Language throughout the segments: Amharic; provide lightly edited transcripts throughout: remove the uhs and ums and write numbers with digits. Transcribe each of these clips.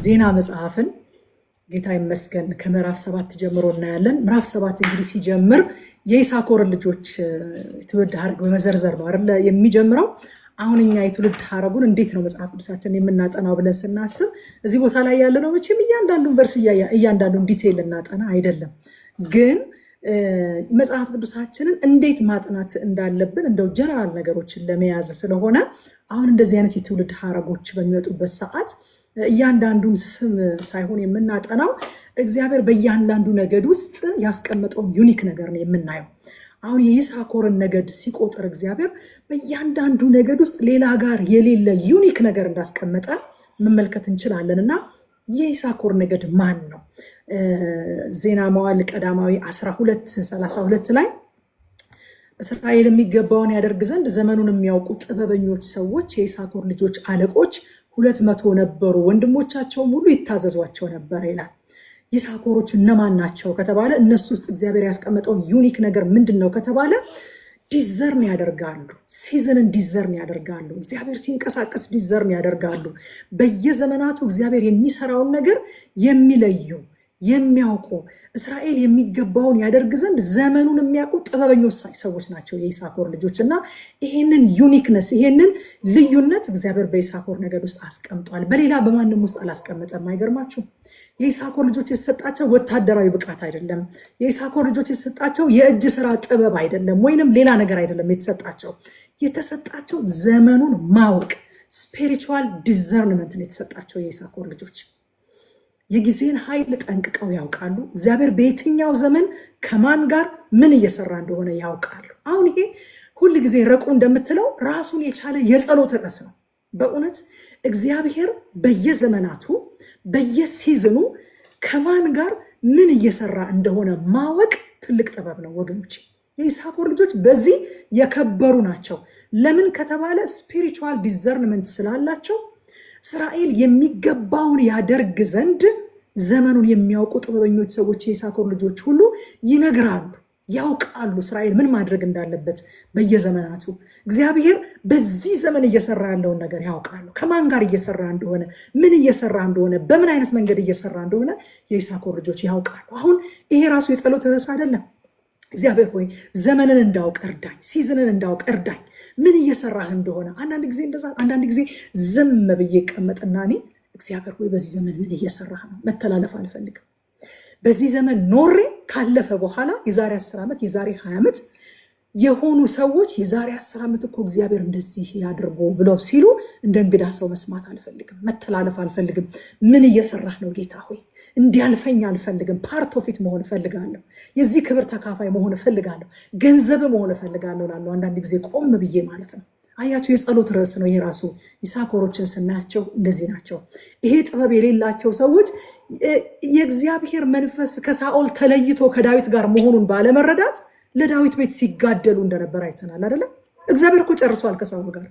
ዜና መጽሐፍን ጌታ ይመስገን ከምዕራፍ 7 ጀምሮ እናያለን። ምዕራፍ 7 እንግዲህ ሲጀምር የይሳኮር ልጆች ትውልድ ሐረግ በመዘርዘር ነው አይደል የሚጀምረው። አሁን እኛ የትውልድ ሐረጉን እንዴት ነው መጽሐፍ ቅዱሳችን የምናጠናው ብለን ስናስብ እዚህ ቦታ ላይ ያለ ነው መቼም እያንዳንዱን ቨርስ እያንዳንዱን ዲቴይል እናጠና አይደለም፣ ግን መጽሐፍ ቅዱሳችንን እንዴት ማጥናት እንዳለብን እንደው ጀነራል ነገሮችን ለመያዝ ስለሆነ አሁን እንደዚህ አይነት የትውልድ ሐረጎች በሚወጡበት ሰዓት እያንዳንዱን ስም ሳይሆን የምናጠናው እግዚአብሔር በእያንዳንዱ ነገድ ውስጥ ያስቀመጠውን ዩኒክ ነገር ነው የምናየው። አሁን የይሳኮርን ነገድ ሲቆጥር እግዚአብሔር በእያንዳንዱ ነገድ ውስጥ ሌላ ጋር የሌለ ዩኒክ ነገር እንዳስቀመጠ መመልከት እንችላለን። እና የይሳኮር ነገድ ማን ነው? ዜና መዋዕል ቀዳማዊ 12:32 ላይ እስራኤል የሚገባውን ያደርግ ዘንድ ዘመኑን የሚያውቁ ጥበበኞች ሰዎች የይሳኮር ልጆች አለቆች 200 ነበሩ፣ ወንድሞቻቸውም ሁሉ ይታዘዟቸው ነበር ይላል። ይሳኮሮች እነማን ናቸው ከተባለ እነሱ ውስጥ እግዚአብሔር ያስቀመጠው ዩኒክ ነገር ምንድን ነው ከተባለ ዲዘርን ያደርጋሉ። ሲዝንን ዲዘርን ያደርጋሉ። እግዚአብሔር ሲንቀሳቀስ ዲዘርን ያደርጋሉ። በየዘመናቱ እግዚአብሔር የሚሰራውን ነገር የሚለዩ የሚያውቁ እስራኤል የሚገባውን ያደርግ ዘንድ ዘመኑን የሚያውቁ ጥበበኞች ሰዎች ናቸው የይሳኮር ልጆች። እና ይሄንን ዩኒክነስ ይሄንን ልዩነት እግዚአብሔር በይሳኮር ነገድ ውስጥ አስቀምጧል። በሌላ በማንም ውስጥ አላስቀመጠም። አይገርማችሁ? የይሳኮር ልጆች የተሰጣቸው ወታደራዊ ብቃት አይደለም። የይሳኮር ልጆች የተሰጣቸው የእጅ ስራ ጥበብ አይደለም፣ ወይንም ሌላ ነገር አይደለም። የተሰጣቸው ዘመኑን ማወቅ ስፒሪቹዋል ዲዘርንመንትን የተሰጣቸው የይሳኮር ልጆች የጊዜን ኃይል ጠንቅቀው ያውቃሉ። እግዚአብሔር በየትኛው ዘመን ከማን ጋር ምን እየሰራ እንደሆነ ያውቃሉ። አሁን ይሄ ሁል ጊዜ ረቁ እንደምትለው ራሱን የቻለ የጸሎት ርዕስ ነው። በእውነት እግዚአብሔር በየዘመናቱ በየሲዝኑ ከማን ጋር ምን እየሰራ እንደሆነ ማወቅ ትልቅ ጥበብ ነው ወገኖች። የይሳኮር ልጆች በዚህ የከበሩ ናቸው። ለምን ከተባለ ስፒሪቹዋል ዲዘርንመንት ስላላቸው እስራኤል የሚገባውን ያደርግ ዘንድ ዘመኑን የሚያውቁ ጥበበኞች ሰዎች የይሳኮር ልጆች ሁሉ ይነግራሉ፣ ያውቃሉ እስራኤል ምን ማድረግ እንዳለበት በየዘመናቱ። እግዚአብሔር በዚህ ዘመን እየሰራ ያለውን ነገር ያውቃሉ። ከማን ጋር እየሰራ እንደሆነ፣ ምን እየሰራ እንደሆነ፣ በምን አይነት መንገድ እየሰራ እንደሆነ የይሳኮር ልጆች ያውቃሉ። አሁን ይሄ ራሱ የጸሎት ርዕስ አይደለም? እግዚአብሔር ሆይ ዘመንን እንዳውቅ እርዳኝ፣ ሲዝንን እንዳውቅ እርዳኝ፣ ምን እየሰራህ እንደሆነ። አንዳንድ ጊዜ ዝም ብዬ ቀመጥና እኔ እግዚአብሔር ሆይ በዚህ ዘመን ምን እየሰራህ ነው? መተላለፍ አልፈልግም። በዚህ ዘመን ኖሬ ካለፈ በኋላ የዛሬ 10 ዓመት የዛሬ 20 ዓመት የሆኑ ሰዎች የዛሬ 10 ዓመት እኮ እግዚአብሔር እንደዚህ ያድርጎ ብለው ሲሉ እንደ እንግዳ ሰው መስማት አልፈልግም፣ መተላለፍ አልፈልግም። ምን እየሰራህ ነው ጌታ ሆይ? እንዲያልፈኝ አልፈልግም። ፓርት ኦፍ ኢት መሆን እፈልጋለሁ። የዚህ ክብር ተካፋይ መሆን እፈልጋለሁ። ገንዘብ መሆን እፈልጋለሁ ላለው አንዳንድ ጊዜ ቆም ብዬ ማለት ነው። አያችሁ፣ የጸሎት ርዕስ ነው ይሄ ራሱ። ይሳኮሮችን ስናያቸው እንደዚህ ናቸው። ይሄ ጥበብ የሌላቸው ሰዎች የእግዚአብሔር መንፈስ ከሳኦል ተለይቶ ከዳዊት ጋር መሆኑን ባለመረዳት ለዳዊት ቤት ሲጋደሉ እንደነበር አይተናል አይደለም? እግዚአብሔር እኮ ጨርሷል ከሳኦል ጋር።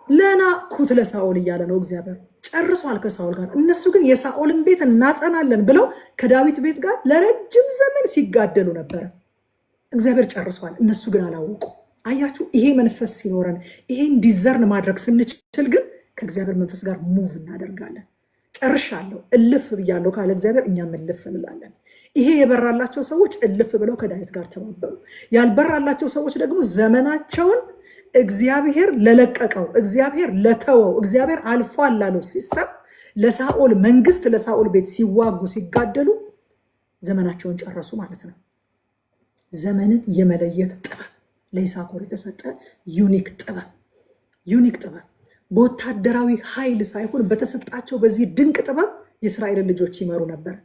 ለናኩት ለሳኦል እያለ ነው እግዚአብሔር ጨርሷል ከሳኦል ጋር። እነሱ ግን የሳኦልን ቤት እናጸናለን ብለው ከዳዊት ቤት ጋር ለረጅም ዘመን ሲጋደሉ ነበረ። እግዚአብሔር ጨርሷል፣ እነሱ ግን አላወቁ። አያችሁ፣ ይሄ መንፈስ ሲኖረን ይሄን ዲዘርን ማድረግ ስንችል ግን ከእግዚአብሔር መንፈስ ጋር ሙቭ እናደርጋለን። ጨርሻለሁ እልፍ ብያለሁ ካለ እግዚአብሔር እኛም እልፍ እንላለን። ይሄ የበራላቸው ሰዎች እልፍ ብለው ከዳዊት ጋር ተባበሩ። ያልበራላቸው ሰዎች ደግሞ ዘመናቸውን እግዚአብሔር ለለቀቀው፣ እግዚአብሔር ለተወው፣ እግዚአብሔር አልፏል ላለው ሲስተም ለሳኦል መንግስት፣ ለሳኦል ቤት ሲዋጉ ሲጋደሉ ዘመናቸውን ጨረሱ ማለት ነው። ዘመንን የመለየት ጥበብ ለይሳኮር የተሰጠ ዩኒክ ጥበብ በወታደራዊ ኃይል ሳይሆን በተሰጣቸው በዚህ ድንቅ ጥበብ የእስራኤልን ልጆች ይመሩ ነበር።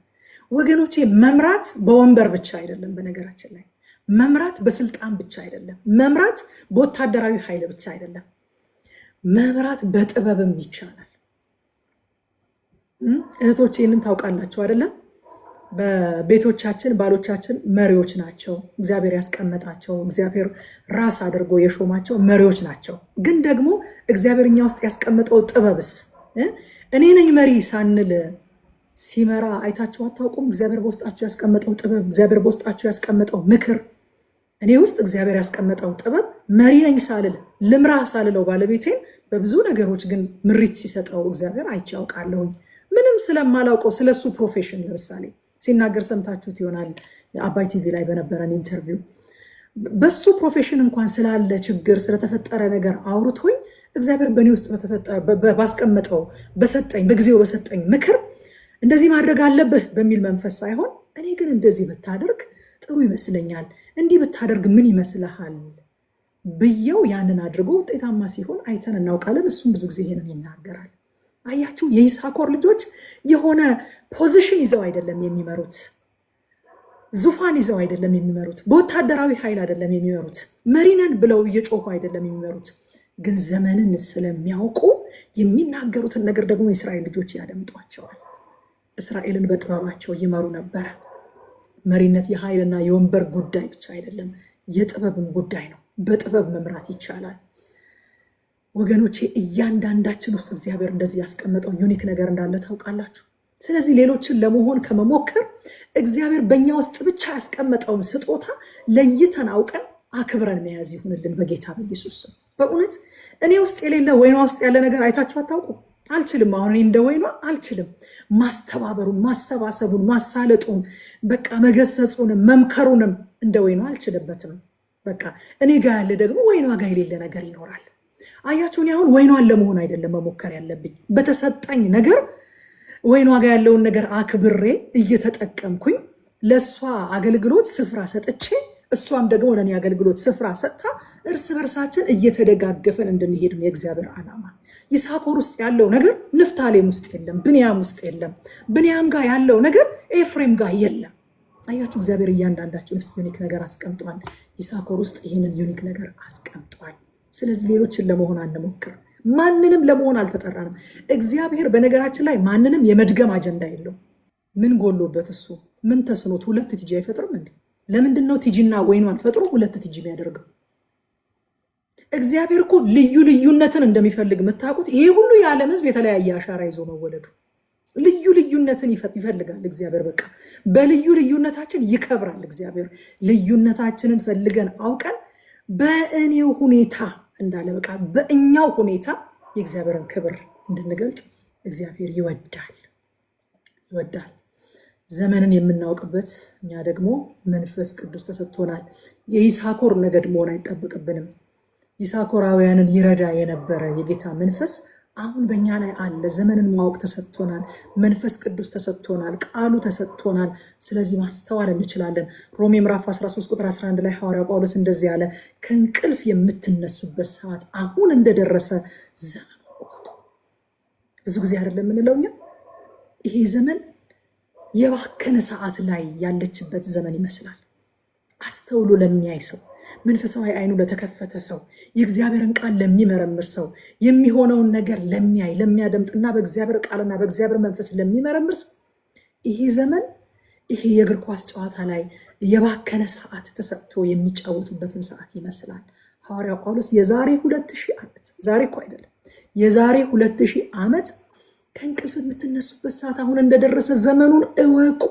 ወገኖቼ፣ መምራት በወንበር ብቻ አይደለም። በነገራችን ላይ መምራት በስልጣን ብቻ አይደለም። መምራት በወታደራዊ ኃይል ብቻ አይደለም። መምራት በጥበብም ይቻላል። እህቶቼ፣ ይህንን ታውቃላችሁ አይደለም? በቤቶቻችን ባሎቻችን መሪዎች ናቸው። እግዚአብሔር ያስቀመጣቸው፣ እግዚአብሔር ራስ አድርጎ የሾማቸው መሪዎች ናቸው። ግን ደግሞ እግዚአብሔር እኛ ውስጥ ያስቀመጠው ጥበብስ እኔ ነኝ መሪ ሳንል ሲመራ አይታችሁ አታውቁም? እግዚአብሔር በውስጣችሁ ያስቀመጠው ጥበብ፣ እግዚአብሔር በውስጣችሁ ያስቀመጠው ምክር፣ እኔ ውስጥ እግዚአብሔር ያስቀመጠው ጥበብ መሪ ነኝ ሳልል ልምራ ሳልለው ባለቤቴን በብዙ ነገሮች ግን ምሪት ሲሰጠው እግዚአብሔር አይቼ አውቃለሁኝ። ምንም ስለማላውቀው ስለሱ ፕሮፌሽን ለምሳሌ ሲናገር ሰምታችሁት ይሆናል አባይ ቲቪ ላይ በነበረን ኢንተርቪው በሱ ፕሮፌሽን እንኳን ስላለ ችግር ስለተፈጠረ ነገር አውርቶኝ እግዚአብሔር በእኔ ውስጥ ባስቀመጠው በሰጠኝ በጊዜው በሰጠኝ ምክር እንደዚህ ማድረግ አለብህ በሚል መንፈስ ሳይሆን እኔ ግን እንደዚህ ብታደርግ ጥሩ ይመስለኛል፣ እንዲህ ብታደርግ ምን ይመስልሃል ብየው ያንን አድርጎ ውጤታማ ሲሆን አይተን እናውቃለን። እሱም ብዙ ጊዜ ይሄንን ይናገራል። አያችሁ፣ የይሳኮር ልጆች የሆነ ፖዚሽን ይዘው አይደለም የሚመሩት፣ ዙፋን ይዘው አይደለም የሚመሩት፣ በወታደራዊ ኃይል አይደለም የሚመሩት፣ መሪነን ብለው እየጮሁ አይደለም የሚመሩት። ግን ዘመንን ስለሚያውቁ የሚናገሩትን ነገር ደግሞ የእስራኤል ልጆች ያደምጧቸዋል። እስራኤልን በጥበባቸው ይመሩ ነበረ። መሪነት የኃይልና የወንበር ጉዳይ ብቻ አይደለም፣ የጥበብም ጉዳይ ነው። በጥበብ መምራት ይቻላል። ወገኖቼ እያንዳንዳችን ውስጥ እግዚአብሔር እንደዚህ ያስቀመጠው ዩኒክ ነገር እንዳለ ታውቃላችሁ። ስለዚህ ሌሎችን ለመሆን ከመሞከር እግዚአብሔር በእኛ ውስጥ ብቻ ያስቀመጠውን ስጦታ ለይተን አውቀን አክብረን መያዝ ይሁንልን በጌታ በኢየሱስ ስም። በእውነት እኔ ውስጥ የሌለ ወይኗ ውስጥ ያለ ነገር አይታችሁ አታውቁ? አልችልም። አሁን እንደ ወይኗ አልችልም። ማስተባበሩን፣ ማሰባሰቡን፣ ማሳለጡን፣ በቃ መገሰጹንም መምከሩንም እንደ ወይኗ አልችልበትም። በቃ እኔ ጋር ያለ ደግሞ ወይኗ ጋር የሌለ ነገር ይኖራል። አያችሁን? አሁን ወይኗን ለመሆን አይደለም መሞከር ያለብኝ። በተሰጠኝ ነገር ወይኗ ጋር ያለውን ነገር አክብሬ እየተጠቀምኩኝ ለእሷ አገልግሎት ስፍራ ሰጥቼ እሷም ደግሞ ለእኔ አገልግሎት ስፍራ ሰጥታ እርስ በርሳችን እየተደጋገፈን እንድንሄድ ነው የእግዚአብሔር ዓላማ። ይሳኮር ውስጥ ያለው ነገር ንፍታሌም ውስጥ የለም፣ ብንያም ውስጥ የለም። ብንያም ጋር ያለው ነገር ኤፍሬም ጋር የለም። አያችሁ፣ እግዚአብሔር እያንዳንዳችን ውስጥ ዩኒክ ነገር አስቀምጧል። ይሳኮር ውስጥ ይህንን ዩኒክ ነገር አስቀምጧል። ስለዚህ ሌሎችን ለመሆን አንሞክር። ማንንም ለመሆን አልተጠራንም። እግዚአብሔር በነገራችን ላይ ማንንም የመድገም አጀንዳ የለው። ምን ጎሎበት እሱ ምን ተስኖት ሁለት ቲጂ አይፈጥርም እንዴ? ለምንድን ነው ቲጂና ወይኗን ፈጥሮ ሁለት ቲጂ የሚያደርገው? እግዚአብሔር እኮ ልዩ ልዩነትን እንደሚፈልግ የምታውቁት ይሄ ሁሉ የዓለም ሕዝብ የተለያየ አሻራ ይዞ መወለዱ ልዩ ልዩነትን ይፈልጋል እግዚአብሔር። በቃ በልዩ ልዩነታችን ይከብራል እግዚአብሔር። ልዩነታችንን ፈልገን አውቀን በእኔው ሁኔታ እንዳለ በቃ በእኛው ሁኔታ የእግዚአብሔርን ክብር እንድንገልጽ እግዚአብሔር ይወዳል። ዘመንን የምናውቅበት እኛ ደግሞ መንፈስ ቅዱስ ተሰጥቶናል። የይሳኮር ነገድ መሆን አይጠበቅብንም። ይሳኮራውያንን ይረዳ የነበረ የጌታ መንፈስ አሁን በእኛ ላይ አለ። ዘመንን ማወቅ ተሰጥቶናል። መንፈስ ቅዱስ ተሰጥቶናል። ቃሉ ተሰጥቶናል። ስለዚህ ማስተዋል እንችላለን። ሮሜ ምዕራፍ 13 ቁጥር 11 ላይ ሐዋርያው ጳውሎስ እንደዚህ ያለ ከእንቅልፍ የምትነሱበት ሰዓት አሁን እንደደረሰ ዘመን ወቁ። ብዙ ጊዜ አይደለም የምንለው እኛ ይሄ ዘመን የባከነ ሰዓት ላይ ያለችበት ዘመን ይመስላል። አስተውሎ ለሚያይ ሰው፣ መንፈሳዊ አይኑ ለተከፈተ ሰው፣ የእግዚአብሔርን ቃል ለሚመረምር ሰው፣ የሚሆነውን ነገር ለሚያይ ለሚያደምጥና በእግዚአብሔር ቃልና በእግዚአብሔር መንፈስ ለሚመረምር ሰው ይሄ ዘመን ይሄ የእግር ኳስ ጨዋታ ላይ የባከነ ሰዓት ተሰጥቶ የሚጫወቱበትን ሰዓት ይመስላል። ሐዋርያው ጳውሎስ የዛሬ 2000 ዓመት ዛሬ እኮ አይደለም የዛሬ 2000 ዓመት ከእንቅልፍ የምትነሱበት ሰዓት አሁን እንደደረሰ ዘመኑን እወቁ።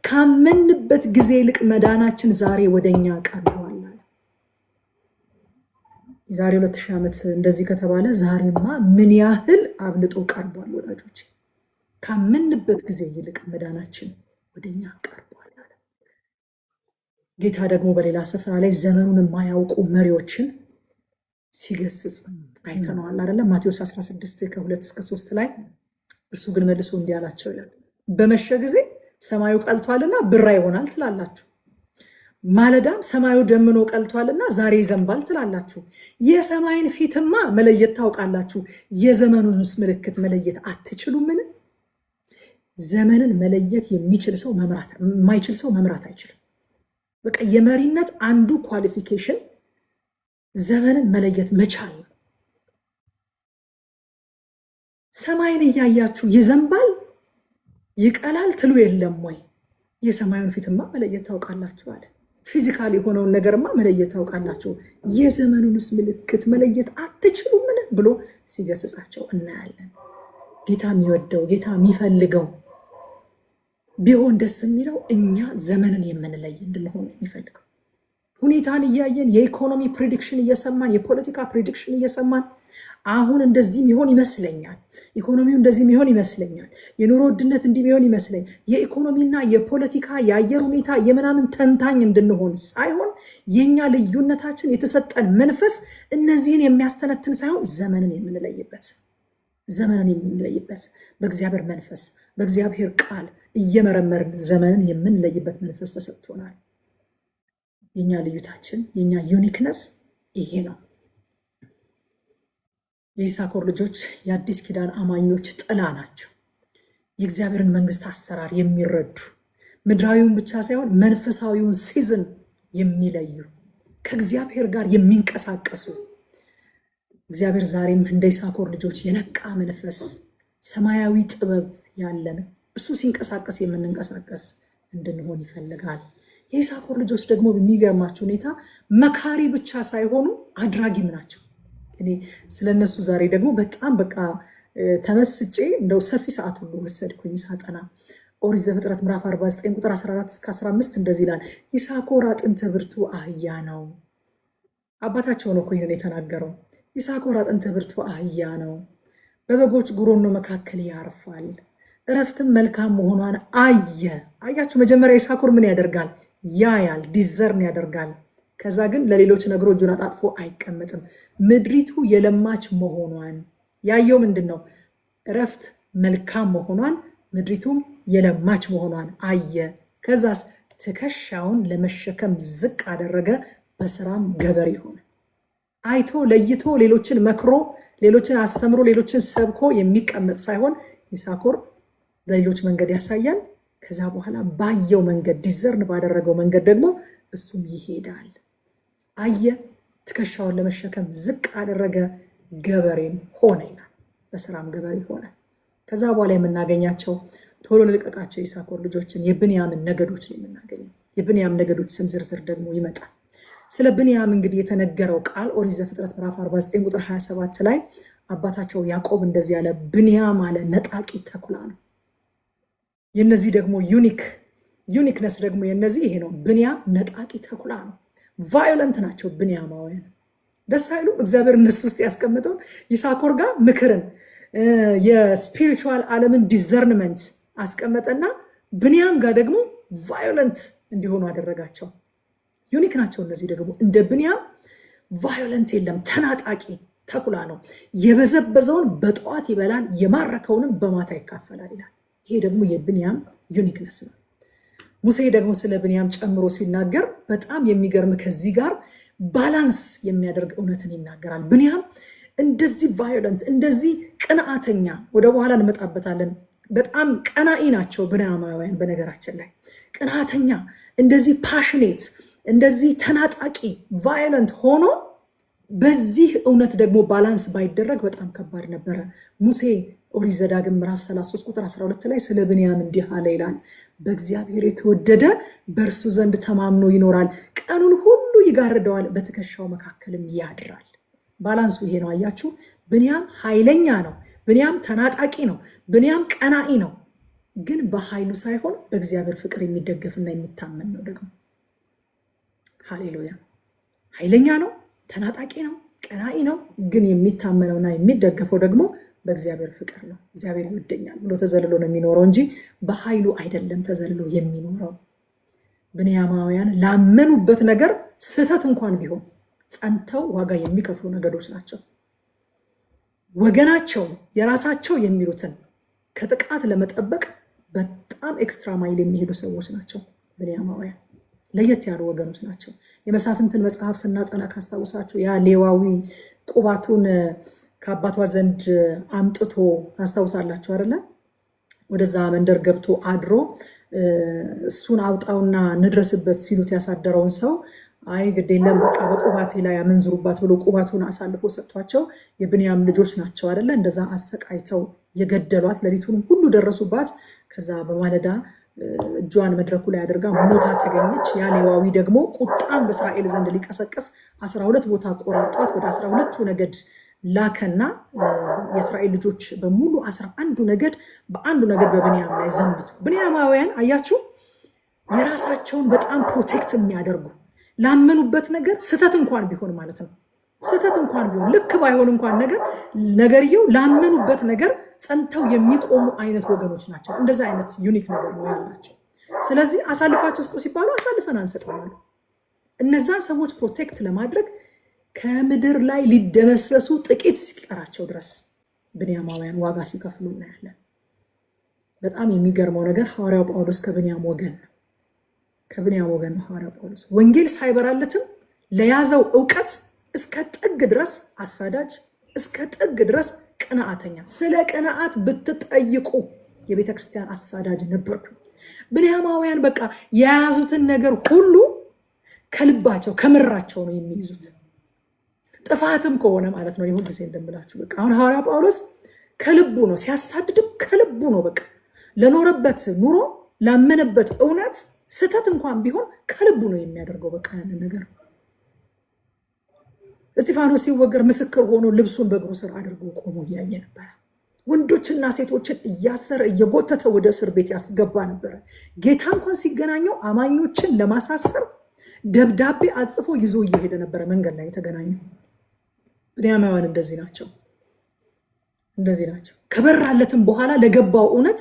ካመንበት ጊዜ ይልቅ መዳናችን ዛሬ ወደኛ ቀርቧል። የዛሬ 2000 ዓመት እንደዚህ ከተባለ ዛሬማ ምን ያህል አብልጦ ቀርቧል ወዳጆች። ካመንበት ጊዜ ይልቅ መዳናችን ወደኛ ቀርቧል አለ ጌታ። ደግሞ በሌላ ስፍራ ላይ ዘመኑን የማያውቁ መሪዎችን ሲገስጽ አይተነዋል አይደለም? ማቴዎስ 16 ከ2-3 ላይ እርሱ ግን መልሶ እንዲህ አላቸው ይላል፣ በመሸ ጊዜ ሰማዩ ቀልቷልና ብራ ይሆናል ትላላችሁ፣ ማለዳም ሰማዩ ደምኖ ቀልቷልና ዛሬ ይዘንባል ትላላችሁ። የሰማይን ፊትማ መለየት ታውቃላችሁ፣ የዘመኑንስ ምልክት መለየት አትችሉምን? ዘመንን መለየት የሚችል ሰው የማይችል ሰው መምራት አይችልም። በቃ የመሪነት አንዱ ኳሊፊኬሽን ዘመንን መለየት መቻል ነው። ሰማይን እያያችሁ ይዘንባል ይቀላል ትሉ የለም ወይ? የሰማዩን ፊትማ መለየት ታውቃላችሁ አለ። ፊዚካል የሆነውን ነገርማ መለየት ታውቃላችሁ፣ የዘመኑንስ ምልክት መለየት አትችሉምን ብሎ ሲገስጻቸው እናያለን። ጌታ የሚወደው ጌታ የሚፈልገው ቢሆን ደስ የሚለው እኛ ዘመንን የምንለይ እንድንሆን የሚፈልገው። ሁኔታን እያየን የኢኮኖሚ ፕሬዲክሽን እየሰማን የፖለቲካ ፕሬዲክሽን እየሰማን አሁን እንደዚህ የሚሆን ይመስለኛል፣ ኢኮኖሚው እንደዚህ የሚሆን ይመስለኛል፣ የኑሮ ውድነት እንዲህ የሚሆን ይመስለኛል። የኢኮኖሚና የፖለቲካ የአየር ሁኔታ የምናምን ተንታኝ እንድንሆን ሳይሆን የኛ ልዩነታችን የተሰጠን መንፈስ እነዚህን የሚያስተነትን ሳይሆን ዘመንን የምንለይበት በእግዚአብሔር መንፈስ በእግዚአብሔር ቃል እየመረመርን ዘመንን የምንለይበት መንፈስ ተሰጥቶናል። የኛ ልዩታችን የኛ ዩኒክነስ ይሄ ነው። የይሳኮር ልጆች የአዲስ ኪዳን አማኞች ጥላ ናቸው። የእግዚአብሔርን መንግስት አሰራር የሚረዱ ምድራዊውን ብቻ ሳይሆን መንፈሳዊውን ሲዝን የሚለዩ ከእግዚአብሔር ጋር የሚንቀሳቀሱ እግዚአብሔር ዛሬም እንደ ይሳኮር ልጆች የነቃ መንፈስ ሰማያዊ ጥበብ ያለን እርሱ ሲንቀሳቀስ የምንንቀሳቀስ እንድንሆን ይፈልጋል። የይሳኮር ልጆች ደግሞ በሚገርማቸው ሁኔታ መካሪ ብቻ ሳይሆኑ አድራጊም ናቸው። እኔ ስለነሱ ዛሬ ደግሞ በጣም በቃ ተመስጬ እንደው ሰፊ ሰዓት ሁሉ ወሰድኩኝ ሳጠና። ኦሪት ዘፍጥረት ምዕራፍ 49 ቁጥር 14 እስከ 15 እንደዚህ ይላል። ይሳኮር አጥንተ ብርቱ አህያ ነው። አባታቸው ነው እኮ ይህንን የተናገረው። ይሳኮር አጥንተ ብርቱ አህያ ነው፣ በበጎች ጉሮኖ መካከል ያርፋል፣ እረፍትም መልካም መሆኗን አየ። አያችሁ፣ መጀመሪያ ይሳኮር ምን ያደርጋል? ያያል፣ ዲዘርን ያደርጋል። ከዛ ግን ለሌሎች ነግሮ እጁን አጣጥፎ አይቀመጥም። ምድሪቱ የለማች መሆኗን ያየው ምንድን ነው? እረፍት መልካም መሆኗን ምድሪቱም የለማች መሆኗን አየ። ከዛስ ትከሻውን ለመሸከም ዝቅ አደረገ፣ በስራም ገበሬ ሆነ። አይቶ ለይቶ ሌሎችን መክሮ ሌሎችን አስተምሮ ሌሎችን ሰብኮ የሚቀመጥ ሳይሆን ይሳኮር ለሌሎች መንገድ ያሳያል። ከዛ በኋላ ባየው መንገድ ዲዘርን ባደረገው መንገድ ደግሞ እሱም ይሄዳል። አየ፣ ትከሻውን ለመሸከም ዝቅ አደረገ፣ ገበሬን ሆነ ይላል። በስራም ገበሬ ሆነ። ከዛ በኋላ የምናገኛቸው ቶሎ ልልቀቃቸው የይሳኮር ልጆችን የብንያምን ነገዶች ነው የምናገኘው። የብንያም ነገዶች ስም ዝርዝር ደግሞ ይመጣል። ስለ ብንያም እንግዲህ የተነገረው ቃል ኦሪት ዘፍጥረት ምዕራፍ 49 ቁጥር 27 ላይ አባታቸው ያዕቆብ እንደዚህ ያለ፣ ብንያም አለ ነጣቂ ተኩላ ነው። የነዚህ ደግሞ ዩኒክነስ ደግሞ የነዚህ ይሄ ነው። ብንያም ነጣቂ ተኩላ ነው። ቫዮለንት ናቸው ብንያማውያን። ደስ አይሉም? እግዚአብሔር እነሱ ውስጥ ያስቀምጠው ይሳኮር ጋር ምክርን የስፒሪቹዋል ዓለምን ዲዘርንመንት አስቀመጠና ብንያም ጋር ደግሞ ቫዮለንት እንዲሆኑ አደረጋቸው። ዩኒክ ናቸው እነዚህ ደግሞ። እንደ ብንያም ቫዮለንት የለም፣ ተናጣቂ ተኩላ ነው። የበዘበዘውን በጠዋት ይበላል፣ የማረከውንም በማታ ይካፈላል ይላል። ይሄ ደግሞ የብንያም ዩኒክነስ ነው። ሙሴ ደግሞ ስለ ብንያም ጨምሮ ሲናገር በጣም የሚገርም ከዚህ ጋር ባላንስ የሚያደርግ እውነትን ይናገራል። ብንያም እንደዚህ ቫዮለንት፣ እንደዚህ ቅንዓተኛ፣ ወደ በኋላ እንመጣበታለን። በጣም ቀናኢ ናቸው ብንያማውያን። በነገራችን ላይ ቅንዓተኛ፣ እንደዚህ ፓሽኔት፣ እንደዚህ ተናጣቂ ቫዮለንት ሆኖ በዚህ እውነት ደግሞ ባላንስ ባይደረግ በጣም ከባድ ነበረ። ሙሴ ኦሪት ዘዳግም ምዕራፍ 33 ቁጥር 12 ላይ ስለ ብንያም እንዲህ አለ ይላል፣ በእግዚአብሔር የተወደደ በእርሱ ዘንድ ተማምኖ ይኖራል፣ ቀኑን ሁሉ ይጋርደዋል፣ በትከሻው መካከልም ያድራል። ባላንሱ ይሄ ነው። አያችሁ፣ ብንያም ኃይለኛ ነው፣ ብንያም ተናጣቂ ነው፣ ብንያም ቀናኢ ነው። ግን በኃይሉ ሳይሆን በእግዚአብሔር ፍቅር የሚደገፍና የሚታመን ነው። ደግሞ ሃሌሉያ! ኃይለኛ ነው፣ ተናጣቂ ነው፣ ቀናኢ ነው። ግን የሚታመነውና የሚደገፈው ደግሞ በእግዚአብሔር ፍቅር ነው። እግዚአብሔር ይወደኛል ብሎ ተዘልሎ ነው የሚኖረው እንጂ በኃይሉ አይደለም ተዘልሎ የሚኖረው። ብንያማውያን ላመኑበት ነገር ስህተት እንኳን ቢሆን ጸንተው ዋጋ የሚከፍሉ ነገዶች ናቸው። ወገናቸው የራሳቸው የሚሉትን ከጥቃት ለመጠበቅ በጣም ኤክስትራ ማይል የሚሄዱ ሰዎች ናቸው። ብንያማውያን ለየት ያሉ ወገኖች ናቸው። የመሳፍንትን መጽሐፍ ስናጠና ካስታውሳችሁ ያ ሌዋዊ ቁባቱን ከአባቷ ዘንድ አምጥቶ ታስታውሳላችሁ አይደለ? ወደዛ መንደር ገብቶ አድሮ እሱን አውጣውና ንድረስበት ሲሉት ያሳደረውን ሰው አይ ግድ የለም በቃ በቁባቴ ላይ አመንዝሩባት ብሎ ቁባቱን አሳልፎ ሰጥቷቸው የብንያም ልጆች ናቸው አይደለ? እንደዛ አሰቃይተው የገደሏት። ሌሊቱን ሁሉ ደረሱባት። ከዛ በማለዳ እጇን መድረኩ ላይ አድርጋ ሞታ ተገኘች። ያ ሌዋዊ ደግሞ ቁጣን በእስራኤል ዘንድ ሊቀሰቅስ 12 ቦታ ቆራርጧት ወደ 12ቱ ነገድ ላከና የእስራኤል ልጆች በሙሉ 11ዱ ነገድ በአንዱ ነገድ በብንያም ላይ ዘመቱ። ብንያማውያን አያችሁ፣ የራሳቸውን በጣም ፕሮቴክት የሚያደርጉ ላመኑበት ነገር ስህተት እንኳን ቢሆን ማለት ነው ስህተት እንኳን ቢሆን ልክ ባይሆን እንኳን ነገርየው ላመኑበት ነገር ጸንተው የሚቆሙ አይነት ወገኖች ናቸው። እንደዛ አይነት ዩኒክ ነገር ነው ያላቸው። ስለዚህ አሳልፋችሁ ስጡ ሲባሉ አሳልፈን አንሰጥም። እነዛን ሰዎች ፕሮቴክት ለማድረግ ከምድር ላይ ሊደመሰሱ ጥቂት ሲቀራቸው ድረስ ብንያማውያን ዋጋ ሲከፍሉ እናያለን። በጣም የሚገርመው ነገር ሐዋርያው ጳውሎስ ከብንያም ወገን ነው። ሐዋርያው ጳውሎስ ወንጌል ሳይበራለትም ለያዘው ዕውቀት እስከ ጥግ ድረስ አሳዳጅ፣ እስከ ጥግ ድረስ ቅንዓተኛ። ስለ ቅንዓት ብትጠይቁ የቤተ ክርስቲያን አሳዳጅ ነበርኩ። ብንያማውያን በቃ የያዙትን ነገር ሁሉ ከልባቸው ከምራቸው ነው የሚይዙት። ጥፋትም ከሆነ ማለት ነው። ይሁን ጊዜ እንደምላችሁ በቃ አሁን ሐዋርያ ጳውሎስ ከልቡ ነው ሲያሳድድም፣ ከልቡ ነው በቃ ለኖረበት ኑሮ ላመነበት እውነት ስህተት እንኳን ቢሆን ከልቡ ነው የሚያደርገው። በቃ ያንን ነገር እስጢፋኖስ ሲወገር ምስክር ሆኖ ልብሱን በእግሩ ስር አድርጎ ቆሞ እያየ ነበረ። ወንዶችና ሴቶችን እያሰረ እየጎተተ ወደ እስር ቤት ያስገባ ነበረ። ጌታ እንኳን ሲገናኘው አማኞችን ለማሳሰር ደብዳቤ አጽፎ ይዞ እየሄደ ነበረ። መንገድ ላይ የተገናኘው ብንያማውያን እንደዚህ ናቸው። ከበራለትም በኋላ ለገባው እውነት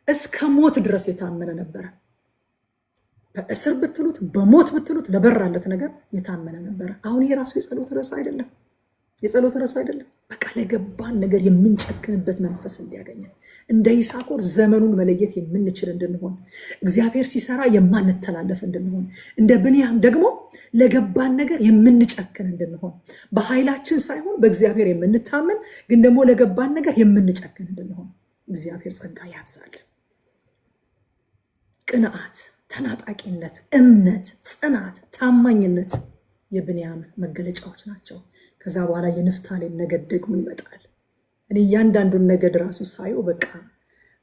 እስከ ሞት ድረስ የታመነ ነበረ። በእስር ብትሉት በሞት ብትሉት ለበራለት ነገር የታመነ ነበረ። አሁን ይሄ ራሱ የጸሎት ርዕስ አይደለም። በቃ ለገባን ነገር የምንጨክንበት መንፈስ እንዲያገኘን እንደ ይሳኮር ዘመኑን መለየት የምንችል እንድንሆን፣ እግዚአብሔር ሲሰራ የማንተላለፍ እንድንሆን፣ እንደ ብንያም ደግሞ ለገባን ነገር የምንጨክን እንድንሆን፣ በኃይላችን ሳይሆን በእግዚአብሔር የምንታመን ግን ደግሞ ለገባን ነገር የምንጨክን እንድንሆን እግዚአብሔር ጸጋ ያብዛል። ቅንዓት፣ ተናጣቂነት፣ እምነት፣ ጽናት፣ ታማኝነት የብንያም መገለጫዎች ናቸው። ከዛ በኋላ የንፍታሌም ነገድ ደግሞ ይመጣል። እኔ እያንዳንዱን ነገድ ራሱ ሳየው በቃ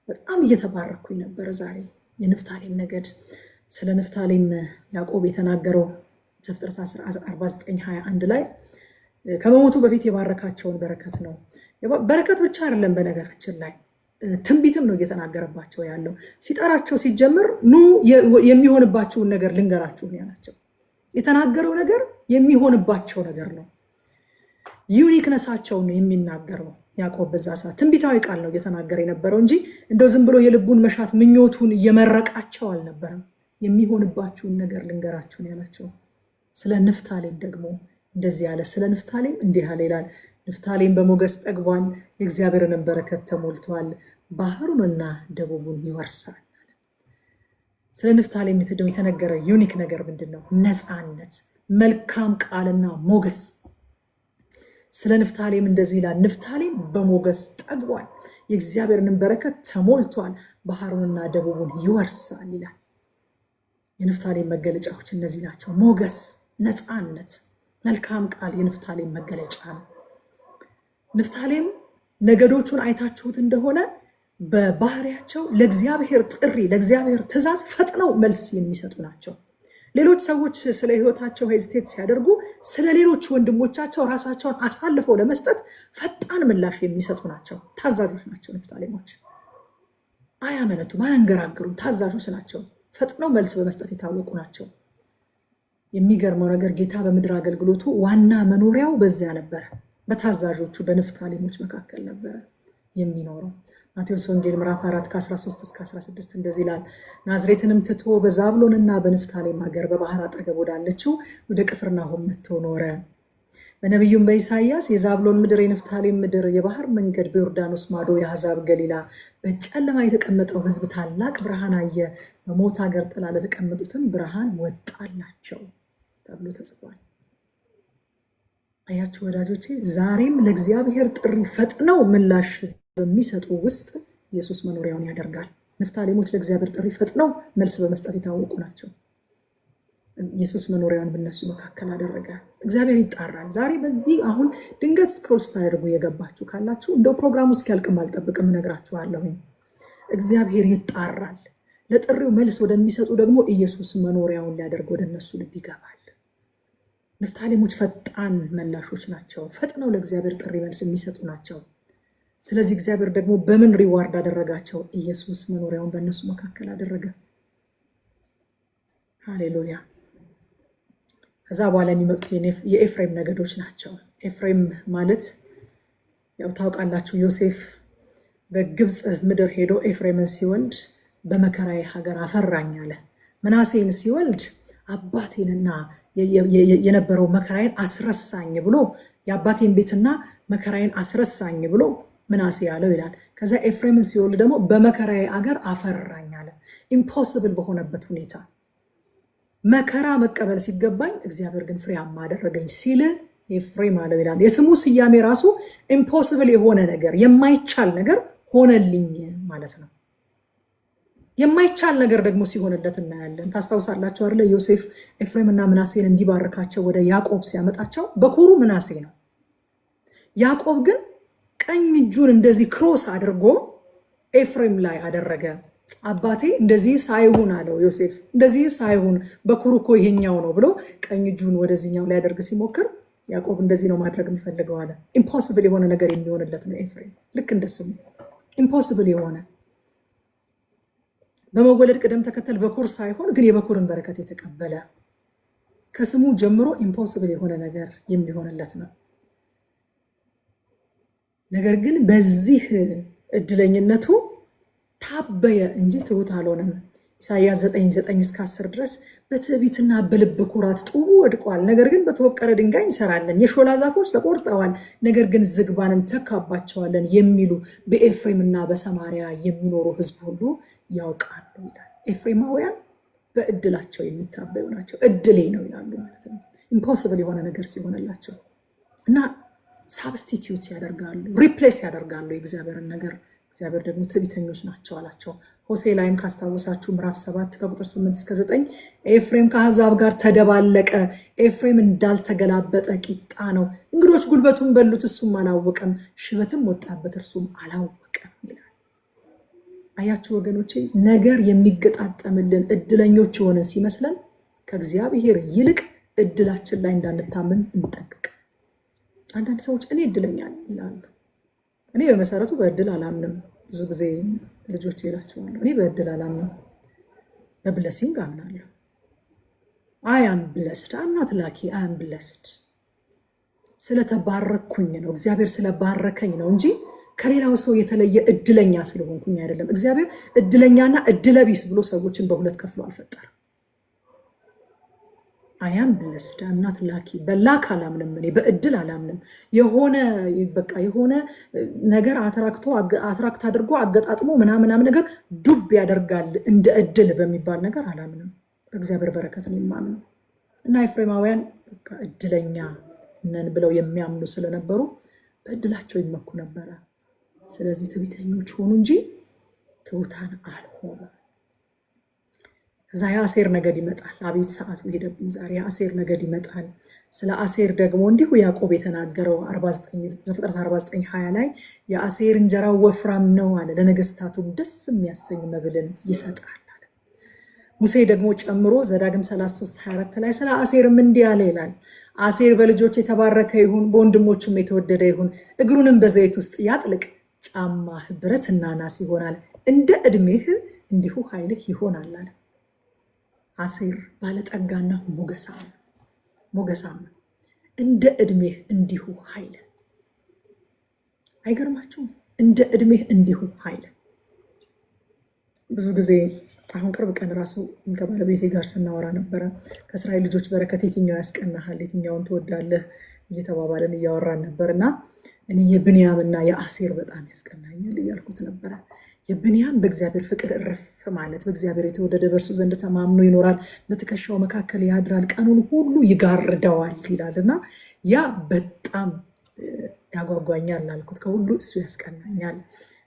በጣም እየተባረኩኝ ነበር። ዛሬ የንፍታሌም ነገድ፣ ስለ ንፍታሌም ያዕቆብ የተናገረው ዘፍጥረት 49:21 ላይ ከመሞቱ በፊት የባረካቸውን በረከት ነው። በረከት ብቻ አይደለም፣ በነገራችን ላይ ትንቢትም ነው እየተናገረባቸው ያለው። ሲጠራቸው ሲጀምር ኑ የሚሆንባቸውን ነገር ልንገራችሁ ያላቸው። የተናገረው ነገር የሚሆንባቸው ነገር ነው። ዩኒክነሳቸውን ነው የሚናገረው ያዕቆብ። በዛ ሰዓት ትንቢታዊ ቃል ነው እየተናገረ የነበረው እንጂ እንደው ዝም ብሎ የልቡን መሻት ምኞቱን እየመረቃቸው አልነበረም። የሚሆንባችሁን ነገር ልንገራችሁ ያላቸው። ስለ ንፍታሌም ደግሞ እንደዚህ ያለ፣ ስለ ንፍታሌም እንዲህ ያለ ይላል። ንፍታሌም በሞገስ ጠግቧል፣ የእግዚአብሔርን በረከት ተሞልቷል፣ ባህሩንና ደቡቡን ይወርሳል። ስለ ንፍታሌም የተነገረ ዩኒክ ነገር ምንድን ነው? ነፃነት፣ መልካም ቃልና ሞገስ። ስለ ንፍታሌም እንደዚህ ይላል። ንፍታሌም በሞገስ ጠግቧል፣ የእግዚአብሔርን በረከት ተሞልቷል፣ ባህሩንና ደቡቡን ይወርሳል ይላል። የንፍታሌም መገለጫዎች እነዚህ ናቸው። ሞገስ፣ ነፃነት፣ መልካም ቃል የንፍታሌም መገለጫ ነው። ንፍታሌም ነገዶቹን አይታችሁት እንደሆነ በባህሪያቸው ለእግዚአብሔር ጥሪ፣ ለእግዚአብሔር ትእዛዝ ፈጥነው መልስ የሚሰጡ ናቸው። ሌሎች ሰዎች ስለ ሕይወታቸው ሄዚቴት ሲያደርጉ ስለ ሌሎች ወንድሞቻቸው ራሳቸውን አሳልፈው ለመስጠት ፈጣን ምላሽ የሚሰጡ ናቸው። ታዛዦች ናቸው ንፍታሌሞች። አያመነቱም፣ አያንገራግሩም። ታዛዦች ናቸው። ፈጥነው መልስ በመስጠት የታወቁ ናቸው። የሚገርመው ነገር ጌታ በምድር አገልግሎቱ ዋና መኖሪያው በዚያ ነበረ። በታዛዦቹ በንፍታሌሞች መካከል ነበረ የሚኖረው። ማቴዎስ ወንጌል ምዕራፍ 4:13-16 እንደዚህ ይላል። ናዝሬትንም ትቶ በዛብሎንና በንፍታሌም ሀገር በባህር አጠገብ ወዳለችው ወደ ቅፍርናሆም መጥቶ ኖረ። በነቢዩም በኢሳይያስ የዛብሎን ምድር፣ የንፍታሌም ምድር፣ የባህር መንገድ በዮርዳኖስ ማዶ የአሕዛብ ገሊላ፣ በጨለማ የተቀመጠው ሕዝብ ታላቅ ብርሃን አየ፣ በሞት ሀገር ጥላ ለተቀመጡትም ብርሃን ወጣላቸው ተብሎ ተጽፏል። አያችሁ ወዳጆቼ፣ ዛሬም ለእግዚአብሔር ጥሪ ፈጥነው ምላሽ በሚሰጡ ውስጥ ኢየሱስ መኖሪያውን ያደርጋል። ንፍታሌሞች ለእግዚአብሔር ጥሪ ፈጥነው መልስ በመስጠት የታወቁ ናቸው። ኢየሱስ መኖሪያውን በእነሱ መካከል አደረገ። እግዚአብሔር ይጣራል። ዛሬ በዚህ አሁን ድንገት ስክሮል ስታደርጉ የገባችሁ ካላችሁ እንደው ፕሮግራሙ እስኪያልቅም አልጠብቅም፣ እነግራችኋለሁ። እግዚአብሔር ይጣራል። ለጥሪው መልስ ወደሚሰጡ ደግሞ ኢየሱስ መኖሪያውን ሊያደርግ ወደ እነሱ ልብ ይገባል። ንፍታሌሞች ፈጣን መላሾች ናቸው። ፈጥነው ለእግዚአብሔር ጥሪ መልስ የሚሰጡ ናቸው። ስለዚህ እግዚአብሔር ደግሞ በምን ሪዋርድ አደረጋቸው? ኢየሱስ መኖሪያውን በእነሱ መካከል አደረገ። ሃሌሉያ። ከዛ በኋላ የሚመጡት የኤፍሬም ነገዶች ናቸው። ኤፍሬም ማለት ያው ታውቃላችሁ፣ ዮሴፍ በግብፅ ምድር ሄዶ ኤፍሬምን ሲወልድ በመከራዬ ሀገር አፈራኝ አለ። ምናሴን ሲወልድ አባቴንና የነበረው መከራዬን አስረሳኝ ብሎ የአባቴን ቤትና መከራዬን አስረሳኝ ብሎ ምናሴ ያለው ይላል። ከዛ ኤፍሬምን ሲወልድ ደግሞ በመከራዬ አገር አፈራኝ አለ። ኢምፖስብል በሆነበት ሁኔታ መከራ መቀበል ሲገባኝ እግዚአብሔር ግን ፍሬያማ አደረገኝ ሲል ኤፍሬም አለው ይላል። የስሙ ስያሜ ራሱ ኢምፖስብል የሆነ ነገር የማይቻል ነገር ሆነልኝ ማለት ነው። የማይቻል ነገር ደግሞ ሲሆንለት እናያለን። ታስታውሳላችሁ አይደለ? ዮሴፍ ኤፍሬም እና ምናሴን እንዲባርካቸው ወደ ያዕቆብ ሲያመጣቸው በኩሩ ምናሴ ነው። ያዕቆብ ግን ቀኝ እጁን እንደዚህ ክሮስ አድርጎ ኤፍሬም ላይ አደረገ። አባቴ እንደዚህ ሳይሆን አለው ዮሴፍ፣ እንደዚህ ሳይሆን በኩሩ እኮ ይሄኛው ነው ብሎ ቀኝ እጁን ወደዚህኛው ሊያደርግ ሲሞክር ያዕቆብ እንደዚህ ነው ማድረግ የምፈልገው አለ። ኢምፖስብል የሆነ ነገር የሚሆንለት ነው ኤፍሬም። ልክ እንደስሙ ኢምፖስብል የሆነ በመወለድ ቅደም ተከተል በኩር ሳይሆን ግን የበኩርን በረከት የተቀበለ ከስሙ ጀምሮ ኢምፖስብል የሆነ ነገር የሚሆንለት ነው። ነገር ግን በዚህ እድለኝነቱ ታበየ እንጂ ትሁት አልሆነም። ኢሳይያስ 9:9-10 ድረስ በትዕቢትና በልብ ኩራት ጡቡ ወድቋል፣ ነገር ግን በተወቀረ ድንጋይ እንሰራለን፣ የሾላ ዛፎች ተቆርጠዋል፣ ነገር ግን ዝግባን እንተካባቸዋለን የሚሉ በኤፍሬምና በሰማሪያ የሚኖሩ ሕዝብ ሁሉ ያውቃሉ ይላል። ኤፍሬማውያን በእድላቸው የሚታበዩ ናቸው። እድሌ ነው ይላሉ ማለት ነው። ኢምፖስብል የሆነ ነገር ሲሆንላቸው እና ሳብስቲቲዩት ያደርጋሉ፣ ሪፕሌስ ያደርጋሉ የእግዚአብሔርን ነገር። እግዚአብሔር ደግሞ ትዕቢተኞች ናቸው አላቸው። ሆሴ ላይም ካስታወሳችሁ ምዕራፍ 7 ከቁጥር 8-9 ኤፍሬም ከአሕዛብ ጋር ተደባለቀ፣ ኤፍሬም እንዳልተገላበጠ ቂጣ ነው፣ እንግዶች ጉልበቱን በሉት እሱም አላወቀም፣ ሽበትም ወጣበት እርሱም አላወቀም ይላል። አያችሁ ወገኖቼ፣ ነገር የሚገጣጠምልን እድለኞች የሆነን ሲመስለን ከእግዚአብሔር ይልቅ እድላችን ላይ እንዳንታምን እንጠቅቅ። አንዳንድ ሰዎች እኔ እድለኛ ነኝ ይላሉ። እኔ በመሰረቱ በእድል አላምንም። ብዙ ጊዜ ልጆች ይላቸዋለሁ፣ እኔ በእድል አላምንም፣ በብለሲንግ አምናለሁ። አይ አም ብለስድ አም ናት ላኪ አይ አም ብለስድ። ስለተባረኩኝ ነው፣ እግዚአብሔር ስለባረከኝ ነው እንጂ ከሌላው ሰው የተለየ እድለኛ ስለሆንኩኝ አይደለም። እግዚአብሔር እድለኛና እድለቢስ ብሎ ሰዎችን በሁለት ከፍሎ አልፈጠረም። አያም ብለስድ አም ናት ላኪ። በላክ አላምንም፣ እኔ በእድል አላምንም። የሆነ ነገር አትራክት አድርጎ አገጣጥሞ ምናምን ነገር ዱብ ያደርጋል እንደ እድል በሚባል ነገር አላምንም። በእግዚአብሔር በረከት ነው የማምነው። እና ኤፍሬማውያን እድለኛ ነን ብለው የሚያምኑ ስለነበሩ በእድላቸው ይመኩ ነበረ። ስለዚህ ትዕቢተኞች ሆኑ እንጂ ትሑታን አልሆኑ። ከዛ የአሴር ነገድ ይመጣል። አቤት ሰዓቱ ሄደብኝ ዛሬ። የአሴር ነገድ ይመጣል። ስለ አሴር ደግሞ እንዲሁ ያዕቆብ የተናገረው ዘፍጥረት 49:20 ላይ የአሴር እንጀራው ወፍራም ነው አለ፣ ለነገስታቱም ደስ የሚያሰኝ መብልን ይሰጣል አለ። ሙሴ ደግሞ ጨምሮ ዘዳግም 33:24 ላይ ስለ አሴርም እንዲህ አለ ይላል፣ አሴር በልጆች የተባረከ ይሁን፣ በወንድሞቹም የተወደደ ይሁን፣ እግሩንም በዘይት ውስጥ ያጥልቅ፣ ጫማህ ብረትና ናስ ይሆናል፣ እንደ ዕድሜህ እንዲሁ ኃይልህ ይሆናል አለ። አሴር ባለጠጋና ሞገሳም፣ እንደ ዕድሜህ እንዲሁ ኃይል። አይገርማችሁም? እንደ ዕድሜህ እንዲሁ ኃይል። ብዙ ጊዜ አሁን ቅርብ ቀን ራሱ ከባለቤቴ ጋር ስናወራ ነበረ። ከእስራኤል ልጆች በረከት የትኛው ያስቀናሃል፣ የትኛውን ትወዳለህ እየተባባልን እያወራን ነበር እና እኔ የብንያምና የአሴር በጣም ያስቀናኛል እያልኩት ነበረ። የብንያም በእግዚአብሔር ፍቅር እርፍ ማለት፣ በእግዚአብሔር የተወደደ በእርሱ ዘንድ ተማምኖ ይኖራል፣ በትከሻው መካከል ያድራል፣ ቀኑን ሁሉ ይጋርደዋል ይላል እና ያ በጣም ያጓጓኛል ላልኩት ከሁሉ እሱ ያስቀናኛል።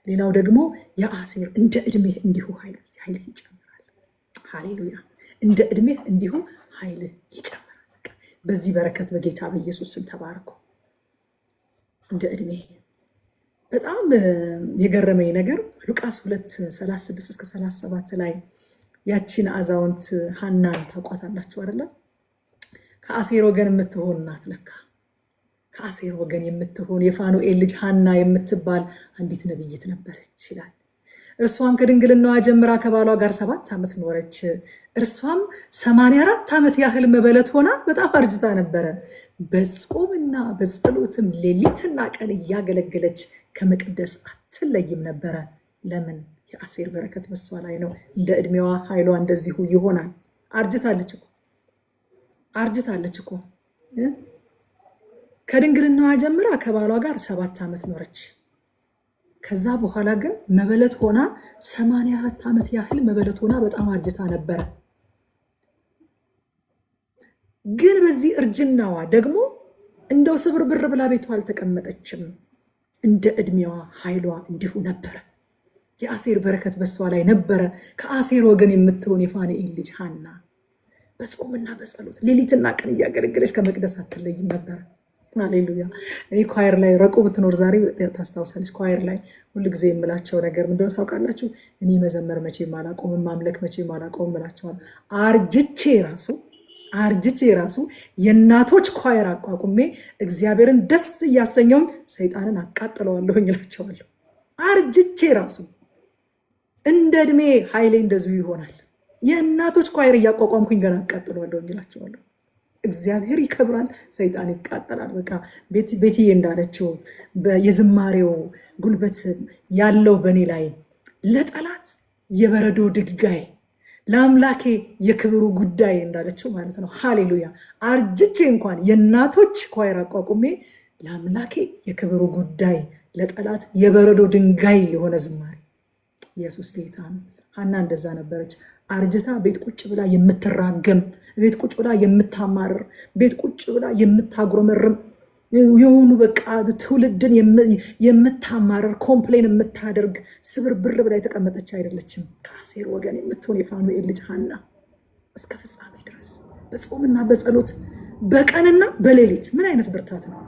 ሌላው ደግሞ የአሴር እንደ ዕድሜህ እንዲሁ ኃይልህ ይጨምራል። ሃሌሉያ! እንደ ዕድሜህ እንዲሁ ኃይልህ ይጨምራል። በዚህ በረከት በጌታ በኢየሱስ ስም ተባረኩ። እንደ ዕድሜህ በጣም የገረመኝ ነገር ሉቃስ 2:36-37 ላይ ያቺን አዛውንት ሐናን ታውቋታላችሁ አይደለ? ከአሴር ወገን የምትሆን ናት ለካ። ከአሴር ወገን የምትሆን የፋኑኤል ልጅ ሐና የምትባል አንዲት ነብይት ነበረች ይላል። እርሷም ከድንግልናዋ ጀምራ ከባሏ ጋር 7 ዓመት ኖረች። እርሷም 84 ዓመት ያህል መበለት ሆና በጣም አርጅታ ነበረ። በጾምና በጸሎትም ሌሊትና ቀን እያገለገለች ከመቅደስ አትለይም ነበረ። ለምን? የአሴር በረከት በሷ ላይ ነው። እንደ ዕድሜዋ ኃይሏ እንደዚሁ ይሆናል። አርጅታለች እኮ ከድንግልናዋ ጀምራ ከባሏ ጋር 7 ዓመት ኖረች። ከዛ በኋላ ግን መበለት ሆና 84 ዓመት ያህል መበለት ሆና በጣም አርጅታ ነበረ። ግን በዚህ እርጅናዋ ደግሞ እንደው ስብርብር ብላ ቤቷ አልተቀመጠችም። እንደ ዕድሜዋ ኃይሏ እንዲሁ ነበረ። የአሴር በረከት በሷ ላይ ነበረ። ከአሴር ወገን የምትሆን የፋኑኤል ልጅ ሐና በጾምና በጸሎት ሌሊትና ቀን እያገለገለች ከመቅደስ አትለይም ነበረ። ሃሌሉያ። እኔ ኳየር ላይ ረቁ ብትኖር ዛሬ ታስታውሳለች። ኳየር ላይ ሁልጊዜ የምላቸው ነገር ምንድነው ታውቃላችሁ? እኔ መዘመር መቼም አላቆምም፣ ማምለክ መቼም አላቆምም እላቸዋለሁ። አርጅቼ ራሱ የእናቶች ኳየር አቋቁሜ እግዚአብሔርን ደስ እያሰኘውን ሰይጣንን አቃጥለዋለሁኝ እላቸዋለሁ። አርጅቼ ራሱ እንደ ዕድሜ ኃይሌ እንደዚሁ ይሆናል። የእናቶች ኳየር እያቋቋምኩኝ ገና አቃጥለዋለሁኝ እላቸዋለሁ። እግዚአብሔር ይከብራል፣ ሰይጣን ይቃጠላል። በቃ ቤትዬ እንዳለችው የዝማሬው ጉልበት ያለው በእኔ ላይ ለጠላት የበረዶ ድንጋይ ለአምላኬ የክብሩ ጉዳይ እንዳለችው ማለት ነው። ሃሌሉያ። አርጅቼ እንኳን የእናቶች ኳየር አቋቁሜ ለአምላኬ የክብሩ ጉዳይ ለጠላት የበረዶ ድንጋይ የሆነ ዝማሬ። ኢየሱስ ጌታ ነው። ሐና እንደዛ ነበረች። አርጅታ ቤት ቁጭ ብላ የምትራገም፣ ቤት ቁጭ ብላ የምታማርር፣ ቤት ቁጭ ብላ የምታጉረመርም የሆኑ በቃ ትውልድን የምታማርር ኮምፕሌን የምታደርግ ስብርብር ብላ የተቀመጠች አይደለችም። ከአሴር ወገን የምትሆን የፋኑኤል ልጅ ሐና እስከ ፍጻሜ ድረስ በጾምና በጸሎት በቀንና በሌሊት ምን አይነት ብርታት ነው!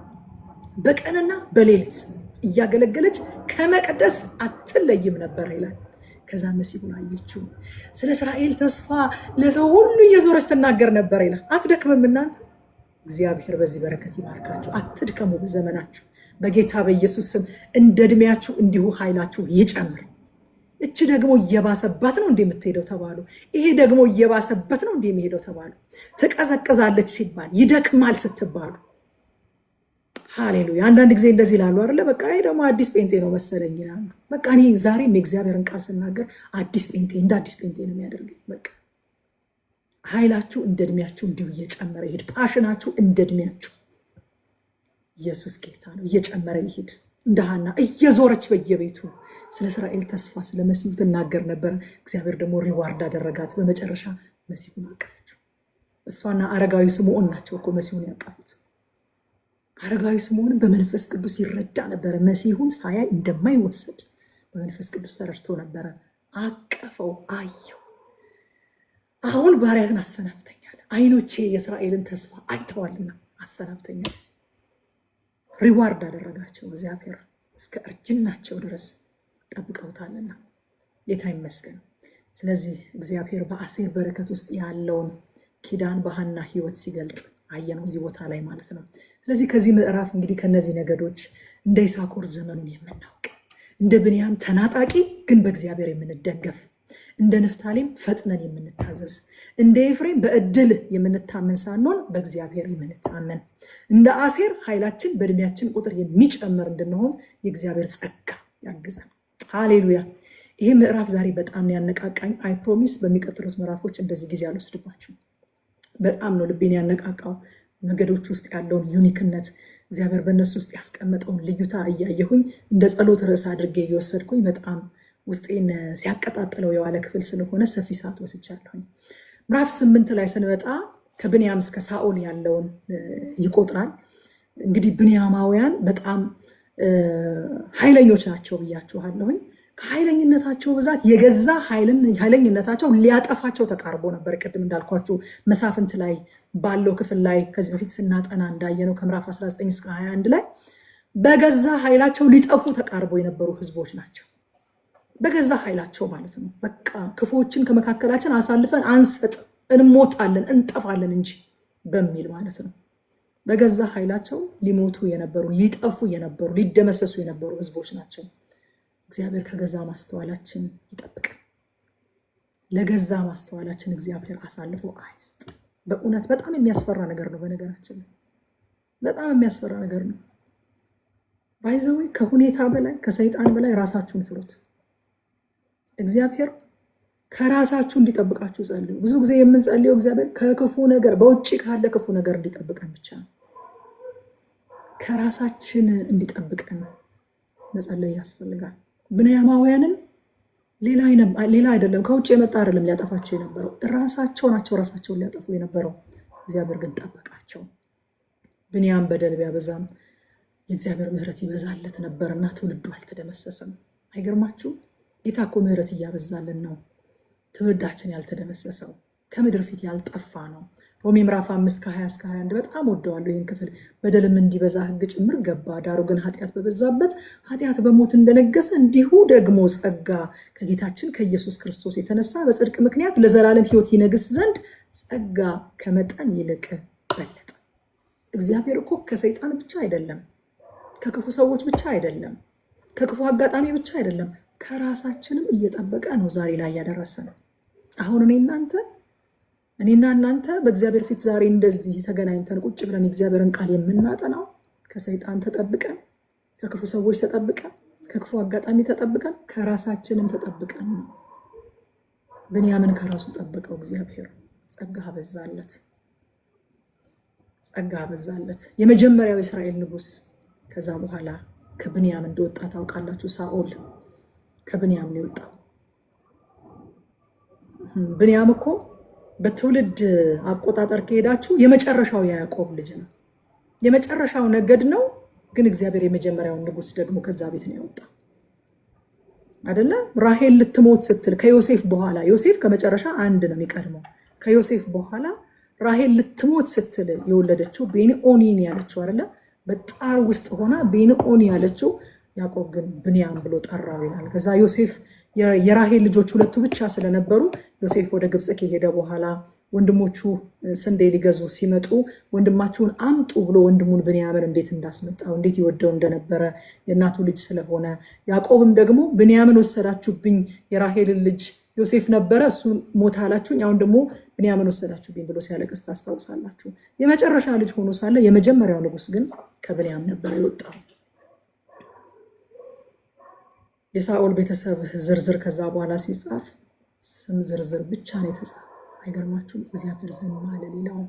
በቀንና በሌሊት እያገለገለች ከመቅደስ አትለይም ነበር ይላል። ከዛ መሲሁን አየችው። ስለ እስራኤል ተስፋ ለሰው ሁሉ እየዞረች ትናገር ነበር ይላል። አትደክምም እናንተ። እግዚአብሔር በዚህ በረከት ይባርካችሁ። አትድከሙ በዘመናችሁ በጌታ በኢየሱስ ስም። እንደ ዕድሜያችሁ እንዲሁ ኃይላችሁ ይጨምር። እቺ ደግሞ እየባሰባት ነው እንደምትሄደው ተባሉ። ይሄ ደግሞ እየባሰበት ነው እንደሚሄደው ተባሉ። ትቀዘቅዛለች ሲባል ይደክማል ስትባሉ ሃሌሉያ። አንዳንድ ጊዜ እንደዚህ ይላሉ አይደለ? በቃ ይሄ ደግሞ አዲስ ጴንጤ ነው መሰለኝ ይላሉ። በቃ እኔ ዛሬም የእግዚአብሔርን ቃል ስናገር አዲስ ጴንጤ እንደ አዲስ ጴንጤ ነው የሚያደርገኝ። በቃ ኃይላችሁ እንደ ዕድሜያችሁ እንዲሁ እየጨመረ ይሄድ። ፓሽናችሁ እንደ ዕድሜያችሁ ኢየሱስ ጌታ ነው እየጨመረ ይሄድ። እንደ ሐና እየዞረች በየቤቱ ስለ እስራኤል ተስፋ ስለ መሲሁ ትናገር ነበረ። እግዚአብሔር ደግሞ ሪዋርድ አደረጋት። በመጨረሻ መሲሁን አቀፈችው። እሷና አረጋዊ ስምዖን ናቸው እኮ መሲሁን ያቀፉት። አረጋዊ ስምዖንም በመንፈስ ቅዱስ ይረዳ ነበረ። መሲሁን ሳያይ እንደማይወሰድ በመንፈስ ቅዱስ ተረድቶ ነበረ። አቀፈው፣ አየው። አሁን ባሪያህን አሰናብተኛል፣ አይኖቼ የእስራኤልን ተስፋ አይተዋልና አሰናብተኛል። ሪዋርድ አደረጋቸው እግዚአብሔር። እስከ እርጅናቸው ድረስ ጠብቀውታልና ጌታ ይመስገን። ስለዚህ እግዚአብሔር በአሴር በረከት ውስጥ ያለውን ኪዳን በሐና ሕይወት ሲገልጥ አየነው እዚህ ቦታ ላይ ማለት ነው። ስለዚህ ከዚህ ምዕራፍ እንግዲህ ከነዚህ ነገዶች እንደ ይሳኮር ዘመኑን የምናውቅ፣ እንደ ብንያም ተናጣቂ ግን በእግዚአብሔር የምንደገፍ፣ እንደ ንፍታሌም ፈጥነን የምንታዘዝ፣ እንደ ኤፍሬም በእድል የምንታመን ሳንሆን በእግዚአብሔር የምንታመን፣ እንደ አሴር ኃይላችን በእድሜያችን ቁጥር የሚጨምር እንድንሆን የእግዚአብሔር ጸጋ ያግዘን። ሃሌሉያ። ይሄ ምዕራፍ ዛሬ በጣም ያነቃቃኝ። አይ ፕሮሚስ በሚቀጥሉት ምዕራፎች እንደዚህ ጊዜ አልወስድባችሁ። በጣም ነው ልቤን ያነቃቃው። ነገዶች ውስጥ ያለውን ዩኒክነት እግዚአብሔር በእነሱ ውስጥ ያስቀመጠውን ልዩታ እያየሁኝ እንደ ጸሎት ርዕስ አድርጌ እየወሰድኩኝ በጣም ውስጤን ሲያቀጣጥለው የዋለ ክፍል ስለሆነ ሰፊ ሰዓት ወስጃለሁኝ። ምዕራፍ 8 ላይ ስንመጣ ከብንያም እስከ ሳኦል ያለውን ይቆጥራል። እንግዲህ ብንያማውያን በጣም ኃይለኞች ናቸው ብያችኋለሁኝ። ከኃይለኝነታቸው ብዛት የገዛ ኃይለኝነታቸው ሊያጠፋቸው ተቃርቦ ነበር። ቅድም እንዳልኳችሁ መሳፍንት ላይ ባለው ክፍል ላይ ከዚህ በፊት ስናጠና እንዳየነው ከምዕራፍ 19 እስከ 21 ላይ በገዛ ኃይላቸው ሊጠፉ ተቃርቦ የነበሩ ህዝቦች ናቸው። በገዛ ኃይላቸው ማለት ነው። በቃ ክፉዎችን ከመካከላችን አሳልፈን አንሰጥ፣ እንሞታለን፣ እንጠፋለን እንጂ በሚል ማለት ነው። በገዛ ኃይላቸው ሊሞቱ የነበሩ ሊጠፉ የነበሩ ሊደመሰሱ የነበሩ ህዝቦች ናቸው። እግዚአብሔር ከገዛ ማስተዋላችን ይጠብቀን። ለገዛ ማስተዋላችን እግዚአብሔር አሳልፎ አይስጥ። በእውነት በጣም የሚያስፈራ ነገር ነው። በነገራችን በጣም የሚያስፈራ ነገር ነው። ባይዘው ከሁኔታ በላይ ከሰይጣን በላይ ራሳችሁን ፍሩት። እግዚአብሔር ከራሳችሁ እንዲጠብቃችሁ ጸልዩ። ብዙ ጊዜ የምንጸልየው እግዚአብሔር ከክፉ ነገር በውጪ ካለ ክፉ ነገር እንዲጠብቀን ብቻ ነው። ከራሳችን እንዲጠብቀን መጸለይ ያስፈልጋል። ብንያማውያንን ሌላ አይደለም፣ ከውጭ የመጣ አይደለም ሊያጠፋቸው የነበረው፣ ራሳቸው ናቸው ራሳቸውን ሊያጠፉ የነበረው። እግዚአብሔር ግን ጠበቃቸው። ብንያም በደል ቢያበዛም የእግዚአብሔር ምሕረት ይበዛለት ነበርና ትውልዱ አልተደመሰሰም። አይገርማችሁ? ጌታ እኮ ምሕረት እያበዛልን ነው ትውልዳችን ያልተደመሰሰው፣ ከምድር ፊት ያልጠፋ ነው። ሮሜ ምዕራፍ 5 ከ20 እስከ 21 በጣም ወደዋለሁ ይህን ክፍል። በደልም እንዲበዛ ሕግ ጭምር ገባ፣ ዳሩ ግን ኃጢአት በበዛበት ኃጢአት በሞት እንደነገሰ እንዲሁ ደግሞ ጸጋ ከጌታችን ከኢየሱስ ክርስቶስ የተነሳ በጽድቅ ምክንያት ለዘላለም ሕይወት ይነግስ ዘንድ ጸጋ ከመጠን ይልቅ በለጠ። እግዚአብሔር እኮ ከሰይጣን ብቻ አይደለም፣ ከክፉ ሰዎች ብቻ አይደለም፣ ከክፉ አጋጣሚ ብቻ አይደለም፣ ከራሳችንም እየጠበቀ ነው ዛሬ ላይ ያደረሰን። አሁን እኔና እናንተ በእግዚአብሔር ፊት ዛሬ እንደዚህ ተገናኝተን ቁጭ ብለን የእግዚአብሔርን ቃል የምናጠናው ከሰይጣን ተጠብቀን፣ ከክፉ ሰዎች ተጠብቀን፣ ከክፉ አጋጣሚ ተጠብቀን፣ ከራሳችንም ተጠብቀን ነው። ብንያምን ከራሱ ጠብቀው እግዚአብሔር ጸጋ አበዛለት፣ ጸጋ አበዛለት። የመጀመሪያው የእስራኤል ንጉስ ከዛ በኋላ ከብንያም እንደወጣ ታውቃላችሁ። ሳኦል ከብንያም ነው የወጣው። ብንያም እኮ በትውልድ አቆጣጠር ከሄዳችሁ የመጨረሻው የያዕቆብ ልጅ ነው፣ የመጨረሻው ነገድ ነው። ግን እግዚአብሔር የመጀመሪያውን ንጉስ ደግሞ ከዛ ቤት ነው ያወጣው አይደለ? ራሄል ልትሞት ስትል ከዮሴፍ በኋላ፣ ዮሴፍ ከመጨረሻ አንድ ነው የሚቀድመው። ከዮሴፍ በኋላ ራሄል ልትሞት ስትል የወለደችው ቤንኦኒን ያለችው አይደለ? በጣር ውስጥ ሆና ቤንኦኒ ያለችው፣ ያዕቆብ ግን ብንያም ብሎ ጠራው ይላል። ከዛ ዮሴፍ የራሄል ልጆች ሁለቱ ብቻ ስለነበሩ ዮሴፍ ወደ ግብፅ ከሄደ በኋላ ወንድሞቹ ስንዴ ሊገዙ ሲመጡ ወንድማችሁን አምጡ ብሎ ወንድሙን ብንያምን እንዴት እንዳስመጣው እንዴት ይወደው እንደነበረ የእናቱ ልጅ ስለሆነ፣ ያዕቆብም ደግሞ ብንያምን ወሰዳችሁብኝ፣ የራሄልን ልጅ ዮሴፍ ነበረ እሱ ሞታ አላችሁኝ፣ አሁን ደግሞ ብንያምን ወሰዳችሁብኝ ብሎ ሲያለቅስ ታስታውሳላችሁ። የመጨረሻ ልጅ ሆኖ ሳለ የመጀመሪያው ንጉስ ግን ከብንያም ነበር የወጣው። የሳኦል ቤተሰብ ዝርዝር ከዛ በኋላ ሲጻፍ ስም ዝርዝር ብቻ ነው የተጻፈው። አይገርማችሁም? እግዚአብሔር ዝም አለ። ሌላው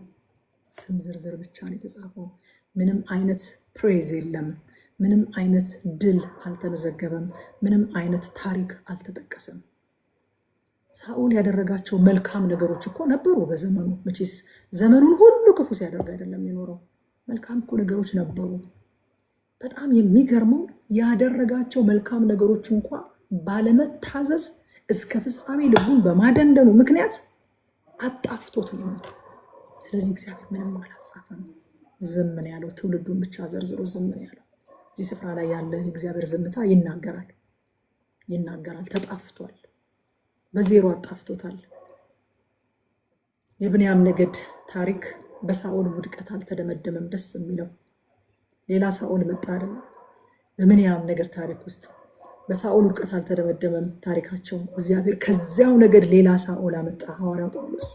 ስም ዝርዝር ብቻ ነው የተጻፈው። ምንም አይነት ፕሬዝ የለም፣ ምንም አይነት ድል አልተመዘገበም፣ ምንም አይነት ታሪክ አልተጠቀሰም። ሳኦል ያደረጋቸው መልካም ነገሮች እኮ ነበሩ በዘመኑ። መቼስ ዘመኑን ሁሉ ክፉ ሲያደርግ አይደለም የኖረው፣ መልካም እኮ ነገሮች ነበሩ። በጣም የሚገርመው ያደረጋቸው መልካም ነገሮች እንኳ ባለመታዘዝ እስከ ፍጻሜ ልቡን በማደንደኑ ምክንያት አጣፍቶት ነው የሞተው። ስለዚህ እግዚአብሔር ምንም አላጻፈም፣ ዝም ነው ያለው። ትውልዱን ብቻ ዘርዝሮ ዝም ነው ያለው። እዚህ ስፍራ ላይ ያለ የእግዚአብሔር ዝምታ ይናገራል፣ ተጣፍቷል፣ በዜሮ አጣፍቶታል። የብንያም ነገድ ታሪክ በሳኦል ውድቀት አልተደመደመም። ደስ የሚለው ሌላ ሳኦል መጣ አይደለም። በብንያም ነገድ ታሪክ ውስጥ በሳኦል ውድቀት አልተደመደመም ታሪካቸው። እግዚአብሔር ከዚያው ነገድ ሌላ ሳኦል አመጣ፣ ሐዋርያው ጳውሎስ።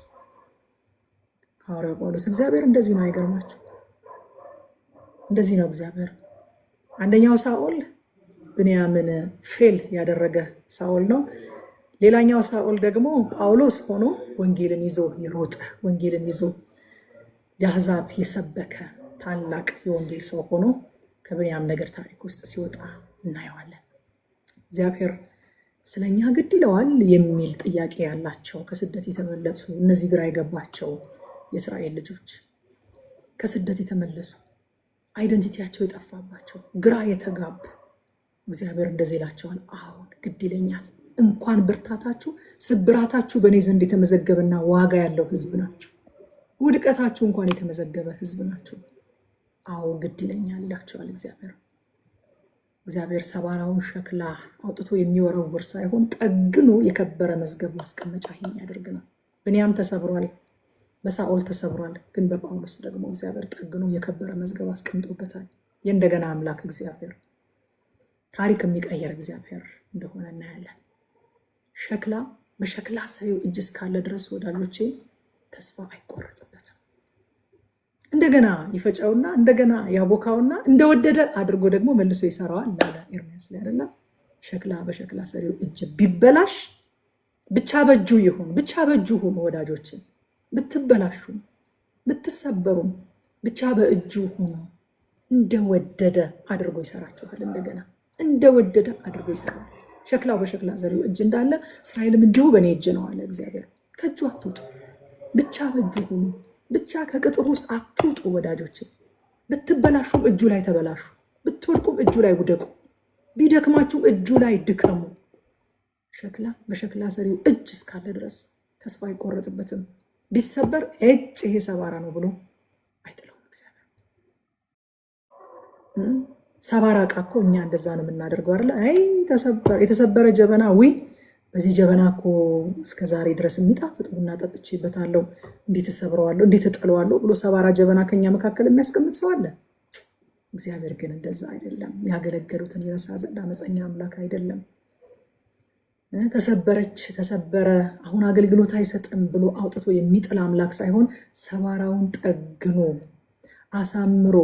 እግዚአብሔር እንደዚህ ነው። አይገርማችሁ? እንደዚህ ነው እግዚአብሔር። አንደኛው ሳኦል ብንያምን ፌል ያደረገ ሳኦል ነው። ሌላኛው ሳኦል ደግሞ ጳውሎስ ሆኖ ወንጌልን ይዞ የሮጠ፣ ወንጌልን ይዞ የአሕዛብ የሰበከ ታላቅ የወንጌል ሰው ሆኖ ከብንያም ነገድ ታሪክ ውስጥ ሲወጣ እናየዋለን። እግዚአብሔር ስለኛ ግድ ይለዋል የሚል ጥያቄ ያላቸው ከስደት የተመለሱ እነዚህ ግራ የገባቸው የእስራኤል ልጆች ከስደት የተመለሱ አይደንቲቲያቸው የጠፋባቸው ግራ የተጋቡ እግዚአብሔር እንደዚህ ይላቸዋል። አሁን ግድ ይለኛል። እንኳን ብርታታችሁ ስብራታችሁ በእኔ ዘንድ የተመዘገበና ዋጋ ያለው ህዝብ ናቸው። ውድቀታችሁ እንኳን የተመዘገበ ህዝብ ናቸው። አዎ ግድ ይለኛል ይላቸዋል እግዚአብሔር ሰባራውን ሸክላ አውጥቶ የሚወረውር ሳይሆን ጠግኖ የከበረ መዝገብ ማስቀመጫ የሚያደርግ ነው። ብንያም ተሰብሯል፣ በሳኦል ተሰብሯል። ግን በጳውሎስ ደግሞ እግዚአብሔር ጠግኖ የከበረ መዝገብ አስቀምጦበታል። የእንደገና አምላክ እግዚአብሔር ታሪክ የሚቀየር እግዚአብሔር እንደሆነ እናያለን። ሸክላ በሸክላ ሰሪው እጅ እስካለ ድረስ ወዳጆቼ ተስፋ አይቆረጥበትም። እንደገና ይፈጨውና እንደገና ያቦካውና እንደወደደ አድርጎ ደግሞ መልሶ ይሰራዋል አለ ኤርምያስ ላይ አይደለም። ሸክላ በሸክላ ሰሪው እጅ ቢበላሽ ብቻ በእጁ ይሁን፣ ብቻ በእጁ ሁኑ ወዳጆቼ። ብትበላሹም ብትሰበሩም ብቻ በእጁ ሁኑ። እንደወደደ አድርጎ ይሰራችኋል። እንደገና እንደወደደ አድርጎ ይሰራል። ሸክላው በሸክላ ሰሪው እጅ እንዳለ እስራኤልም እንዲሁ በእኔ እጅ ነው አለ እግዚአብሔር። ከእጁ አትውጡ፣ ብቻ በእጁ ሁኑ። ብቻ ከቅጥር ውስጥ አትውጡ ወዳጆቼ። ብትበላሹም እጁ ላይ ተበላሹ፣ ብትወድቁም እጁ ላይ ውደቁ፣ ቢደክማችሁም እጁ ላይ ድከሙ። ሸክላ በሸክላ ሰሪው እጅ እስካለ ድረስ ተስፋ አይቆረጥበትም። ቢሰበር እጭ ይሄ ሰባራ ነው ብሎ አይጥለውም እግዚአብሔር። ሰባራ ዕቃ እኮ እኛ እንደዛ ነው የምናደርገው አይደለ? አይ የተሰበረ ጀበና ውይ በዚህ ጀበና እኮ እስከ ዛሬ ድረስ የሚጣፍጥ ቡና ጠጥቼበታለሁ፣ እንዴት እሰብረዋለሁ፣ እንዴት እጥለዋለሁ ብሎ ሰባራ ጀበና ከኛ መካከል የሚያስቀምጥ ሰው አለ። እግዚአብሔር ግን እንደዛ አይደለም። ያገለገሉትን ይረሳ ዘንድ አመፀኛ አምላክ አይደለም። ተሰበረች ተሰበረ አሁን አገልግሎት አይሰጥም ብሎ አውጥቶ የሚጥል አምላክ ሳይሆን ሰባራውን ጠግኖ አሳምሮ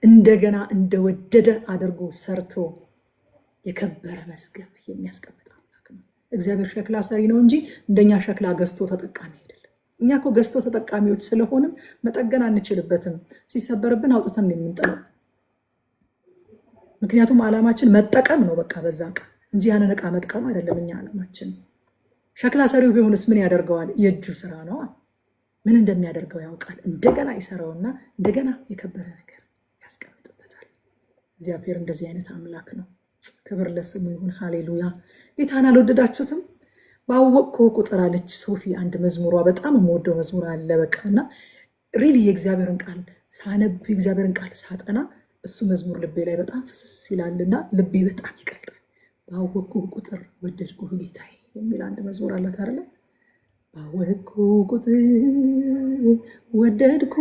እንደገና እንደወደደ አድርጎ ሰርቶ የከበረ መዝገብ የሚያስቀምጥ አምላክ ነው። እግዚአብሔር ሸክላ ሰሪ ነው እንጂ እንደኛ ሸክላ ገዝቶ ተጠቃሚ አይደለም። እኛ እኮ ገዝቶ ተጠቃሚዎች ስለሆንም መጠገን አንችልበትም። ሲሰበርብን አውጥተን ነው የምንጥለው። ምክንያቱም ዓላማችን መጠቀም ነው በቃ በዛ ዕቃ እንጂ ያንን ዕቃ መጥቀም አይደለም እኛ ዓላማችን። ሸክላ ሰሪው ቢሆንስ ምን ያደርገዋል? የእጁ ስራ ነው። ምን እንደሚያደርገው ያውቃል። እንደገና ይሰራውና እንደገና የከበረ ነገር ያስቀምጥበታል። እግዚአብሔር እንደዚህ አይነት አምላክ ነው። ክብር ለስሙ ይሁን። ሃሌሉያ። ጌታን አልወደዳችሁትም? ባወቅኩ ቁጥር አለች ሶፊ አንድ መዝሙሯ፣ በጣም የምወደው መዝሙር አለ። በቃና ሪሊ የእግዚአብሔርን ቃል ሳነብ የእግዚአብሔርን ቃል ሳጠና እሱ መዝሙር ልቤ ላይ በጣም ፍስስ ይላልና ልቤ በጣም ይቀልጣል። ባወቅኩ ቁጥር ወደድኩ ጌታዬ የሚል አንድ መዝሙር አላት አይደለ? ባወቅኩ ቁጥር ወደድኩ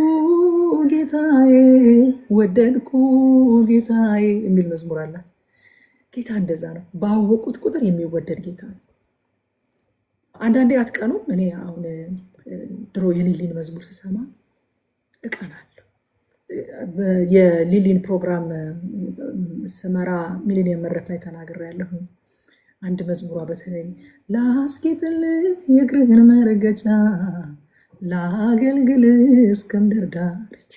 ጌታዬ፣ ወደድኩ ጌታዬ የሚል መዝሙር አላት። ጌታ እንደዛ ነው። ባወቁት ቁጥር የሚወደድ ጌታ ነው። አንዳንዴ አትቀኑም? እኔ አሁን ድሮ የሊሊን መዝሙር ስሰማ እቀናለሁ። የሊሊን ፕሮግራም ስመራ ሚሊኒየም መድረክ ላይ ተናግሬያለሁ። አንድ መዝሙሯ በተለይ ላስጌጥልህ የእግርህን መረገጫ፣ ላገልግልህ እስከ ምድር ዳርቻ፣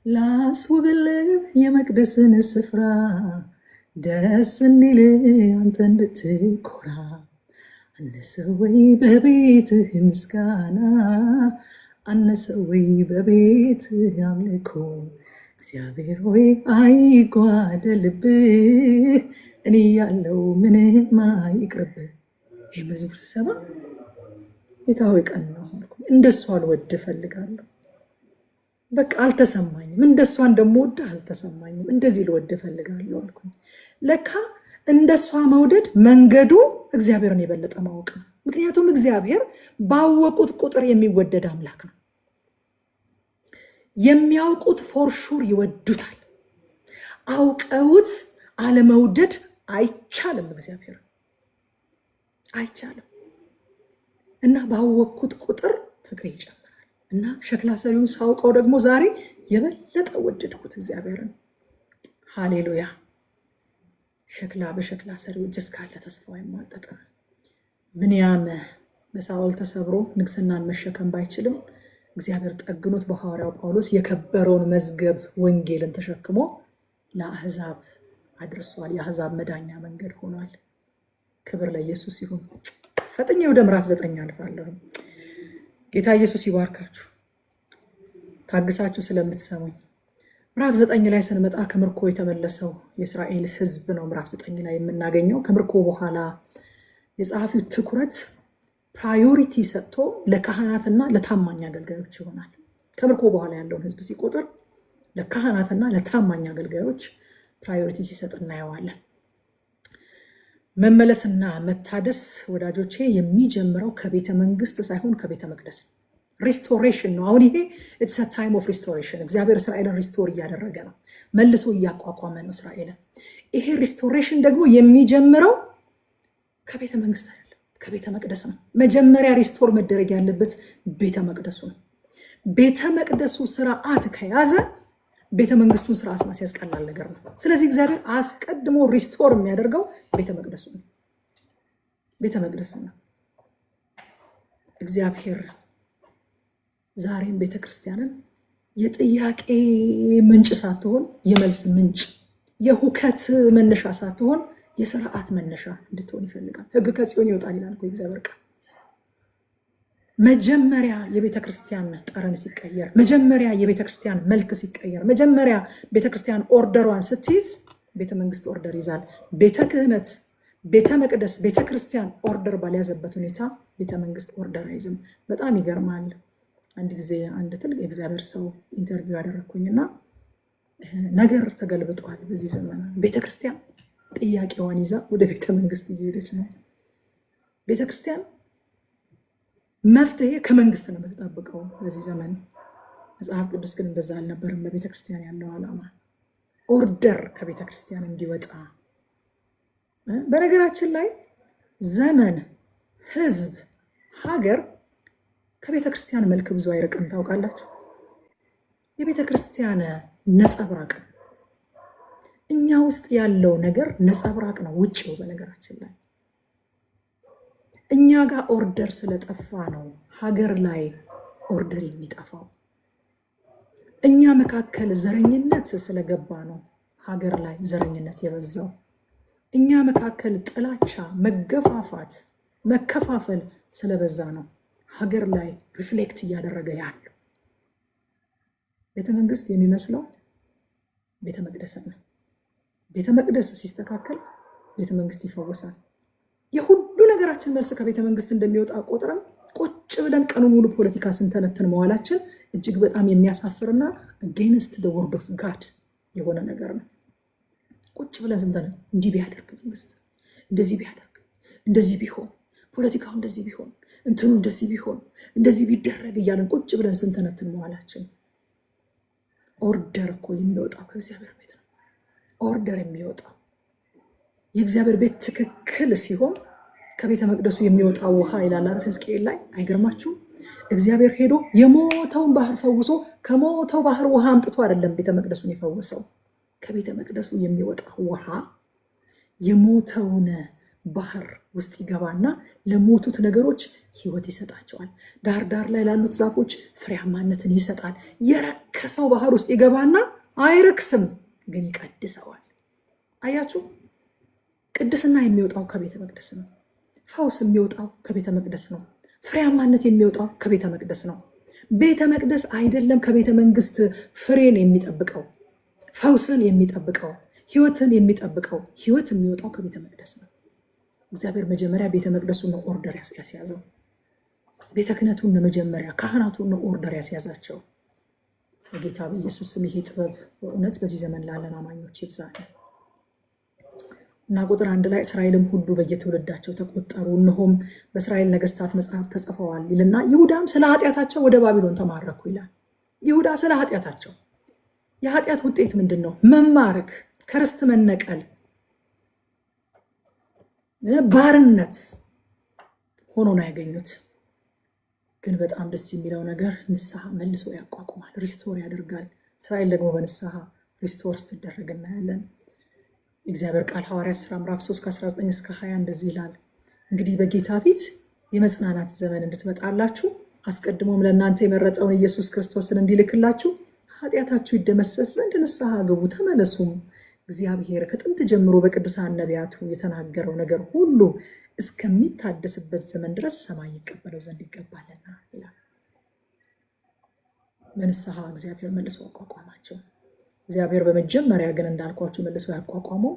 ላስውብልህ የመቅደስን ስፍራ፣ ደስ እንዲልህ አንተ እንድትኮራ፣ አነሰ ወይ በቤትህ ምስጋና፣ አነሰ ወይ በቤትህ አምልኮ፣ እግዚአብሔር ሆይ አይጓደልብህ፣ እኔ ያለው ምንም አይቅርብህ። ይህ መዝሙር ስሰማ ጌታ ሆይ ቀን ነው አልኩ። እንደሷ ልወድ እፈልጋለሁ። በቃ አልተሰማኝም። እንደሷ እንደምወድ አልተሰማኝም። እንደዚህ ልወድ እፈልጋለሁ አልኩ። ለካ እንደሷ መውደድ መንገዱ እግዚአብሔርን የበለጠ ማወቅ ነው። ምክንያቱም እግዚአብሔር ባወቁት ቁጥር የሚወደድ አምላክ ነው። የሚያውቁት ፎርሹር ይወዱታል። አውቀውት አለመውደድ አይቻልም። እግዚአብሔር አይቻልም። እና ባወቅኩት ቁጥር ፍቅሬ ይጨምራል። እና ሸክላ ሰሪውን ሳውቀው ደግሞ ዛሬ የበለጠ ወደድኩት እግዚአብሔርን። ሃሌሉያ። ሸክላ በሸክላ ሰሪው እጅ እስካለ ተስፋው አይሟጠጥም። ብንያም በሳኦል ተሰብሮ ንግስናን መሸከም ባይችልም እግዚአብሔር ጠግኖት በሐዋርያው ጳውሎስ የከበረውን መዝገብ ወንጌልን ተሸክሞ ለአሕዛብ አድርሷል። የአሕዛብ መዳኛ መንገድ ሆኗል። ክብር ለኢየሱስ ይሁን። ፈጥኜ ወደ ምዕራፍ 9 አልፋለሁ። ጌታ ኢየሱስ ይባርካችሁ ታግሳችሁ ስለምትሰሙኝ። ምዕራፍ 9 ላይ ስንመጣ ከምርኮ የተመለሰው የእስራኤል ሕዝብ ነው። ምዕራፍ 9 ላይ የምናገኘው ከምርኮ በኋላ የጸሐፊው ትኩረት ፕራዮሪቲ ሰጥቶ ለካህናትና ለታማኝ አገልጋዮች ይሆናል። ከምርኮ በኋላ ያለውን ሕዝብ ሲቆጥር ለካህናትና ለታማኝ አገልጋዮች ፕራዮሪቲ ሲሰጥ እናየዋለን። መመለስና መታደስ ወዳጆቼ የሚጀምረው ከቤተ መንግስት ሳይሆን ከቤተ መቅደስ ሪስቶሬሽን ነው። አሁን ይሄ ኢትስ አ ታይም ኦፍ ሪስቶሬሽን። እግዚአብሔር እስራኤልን ሪስቶር እያደረገ ነው፣ መልሶ እያቋቋመ ነው እስራኤልን። ይሄ ሪስቶሬሽን ደግሞ የሚጀምረው ከቤተ መንግስት አይደለም፣ ከቤተ መቅደስ ነው። መጀመሪያ ሪስቶር መደረግ ያለበት ቤተ መቅደሱ ነው። ቤተ መቅደሱ ስርዓት ከያዘ ቤተ መንግስቱን ስርዓት ማስያዝ ቀላል ነገር ነው። ስለዚህ እግዚአብሔር አስቀድሞ ሪስቶር የሚያደርገው ቤተ መቅደሱ ነው። ቤተ መቅደሱ ነው። እግዚአብሔር ዛሬም ቤተክርስቲያንን የጥያቄ ምንጭ ሳትሆን የመልስ ምንጭ፣ የሁከት መነሻ ሳትሆን የስርዓት መነሻ እንድትሆን ይፈልጋል። ሕግ ከጽዮን ይወጣል ይላል እኮ እግዚአብሔር ቃል። መጀመሪያ የቤተክርስቲያን ጠረን ሲቀየር፣ መጀመሪያ የቤተክርስቲያን መልክ ሲቀየር፣ መጀመሪያ ቤተክርስቲያን ኦርደሯን ስትይዝ ቤተመንግስት ኦርደር ይዛል። ቤተ ክህነት፣ ቤተ መቅደስ፣ ቤተክርስቲያን ኦርደር ባልያዘበት ሁኔታ ቤተመንግስት ኦርደር አይዝም። በጣም ይገርማል። አንድ ጊዜ አንድ ትልቅ የእግዚአብሔር ሰው ኢንተርቪው ያደረግኩኝና ነገር ተገልብጧል። በዚህ ዘመን ቤተክርስቲያን ጥያቄዋን ይዛ ወደ ቤተመንግስት እየሄደች ነው። ቤተክርስቲያን መፍትሄ ከመንግስት ነው የምትጠብቀው በዚህ ዘመን። መጽሐፍ ቅዱስ ግን እንደዛ አልነበርም። ለቤተክርስቲያን ያለው ዓላማ ኦርደር ከቤተክርስቲያን እንዲወጣ። በነገራችን ላይ ዘመን፣ ህዝብ፣ ሀገር ከቤተክርስቲያን መልክ ብዙ አይርቅም። ታውቃላችሁ? የቤተክርስቲያን ነጸብራቅ ነው። እኛ ውስጥ ያለው ነገር ነጸብራቅ ነው ውጭው። በነገራችን ላይ እኛ ጋር ኦርደር ስለጠፋ ነው ሀገር ላይ ኦርደር የሚጠፋው። እኛ መካከል ዘረኝነት ስለገባ ነው ሀገር ላይ ዘረኝነት የበዛው። እኛ መካከል ጥላቻ፣ መገፋፋት፣ መከፋፈል ስለበዛ ነው ሀገር ላይ ሪፍሌክት እያደረገ ያለው። ቤተ መንግስት የሚመስለው ቤተ መቅደስ ነው። ቤተ መቅደስ ሲስተካከል ቤተ መንግስት ይፈወሳል። የሁሉ ነገራችን መልስ ከቤተ መንግስት እንደሚወጣ ቆጥረን ቁጭ ብለን ቀኑ ሙሉ ፖለቲካ ስንተነትን መዋላችን እጅግ በጣም የሚያሳፍርና አጌንስት ዘ ወርድ ኦፍ ጋድ የሆነ ነገር ነው። ቁጭ ብለን ስንተነትን እንዲህ ቢያደርግ መንግስት፣ እንደዚህ ቢያደርግ፣ እንደዚህ ቢሆን፣ ፖለቲካው እንደዚህ ቢሆን፣ እንትኑ እንደዚህ ቢሆን፣ እንደዚህ ቢደረግ እያለን ቁጭ ብለን ስንተነትን መዋላችን። ኦርደር እኮ የሚወጣው ከእግዚአብሔር ቤት ነው። ኦርደር የሚወጣው የእግዚአብሔር ቤት ትክክል ሲሆን ከቤተ መቅደሱ የሚወጣው ውሃ ይላል አይደል ሕዝቅኤል ላይ። አይገርማችሁም? እግዚአብሔር ሄዶ የሞተውን ባህር ፈውሶ ከሞተው ባህር ውሃ አምጥቶ አይደለም ቤተ መቅደሱን የፈወሰው። ከቤተ መቅደሱ የሚወጣው ውሃ የሞተውን ባህር ውስጥ ይገባና ለሞቱት ነገሮች ህይወት ይሰጣቸዋል። ዳር ዳር ላይ ላሉት ዛፎች ፍሬያማነትን ይሰጣል። የረከሰው ባህር ውስጥ ይገባና አይረክስም፣ ግን ይቀድሰዋል። አያችሁ? ቅድስና የሚወጣው ከቤተ መቅደስ ነው። ፈውስ የሚወጣው ከቤተ መቅደስ ነው። ፍሬያማነት የሚወጣው ከቤተ መቅደስ ነው። ቤተ መቅደስ አይደለም ከቤተ መንግስት ፍሬን የሚጠብቀው፣ ፈውስን የሚጠብቀው፣ ህይወትን የሚጠብቀው። ህይወት የሚወጣው ከቤተ መቅደስ ነው። እግዚአብሔር መጀመሪያ ቤተ መቅደሱን ነው ኦርደር ያስያዘው። ቤተ ክህነቱን ነው መጀመሪያ፣ ካህናቱን ነው ኦርደር ያስያዛቸው። በጌታ በኢየሱስ ስም ይሄ ጥበብ በእውነት በዚህ ዘመን ላለን አማኞች ይብዛል። እና ቁጥር 1 ላይ እስራኤልም ሁሉ በየትውልዳቸው ተቆጠሩ፣ እነሆም በእስራኤል ነገስታት መጽሐፍ ተጽፈዋል ይልና ይሁዳም ስለ ኃጢአታቸው ወደ ባቢሎን ተማረኩ ይላል። ይሁዳ ስለ ኃጢአታቸው። የኃጢአት ውጤት ምንድን ነው? መማረክ፣ ከርስት መነቀል፣ ባርነት ሆኖ ነው ያገኙት። ግን በጣም ደስ የሚለው ነገር ንስሐ መልሶ ያቋቁማል፣ ሪስቶር ያደርጋል። እስራኤል ደግሞ በንስሐ ሪስቶር ስትደረግ እናያለን። የእግዚአብሔር ቃል ሐዋርያት ሥራ ምዕራፍ 3 ከ19 እስከ 20 እንደዚህ ይላል። እንግዲህ በጌታ ፊት የመጽናናት ዘመን እንድትመጣላችሁ አስቀድሞም ለእናንተ የመረጠውን ኢየሱስ ክርስቶስን እንዲልክላችሁ ኃጢአታችሁ ይደመሰስ ዘንድ ንስሐ ግቡ፣ ተመለሱም። እግዚአብሔር ከጥንት ጀምሮ በቅዱሳን ነቢያቱ የተናገረው ነገር ሁሉ እስከሚታደስበት ዘመን ድረስ ሰማይ ይቀበለው ዘንድ ይገባልና ይላል። በንስሐ እግዚአብሔር መልሶ አቋቋማቸው። እግዚአብሔር በመጀመሪያ ግን እንዳልኳችሁ መልሶ ያቋቋመው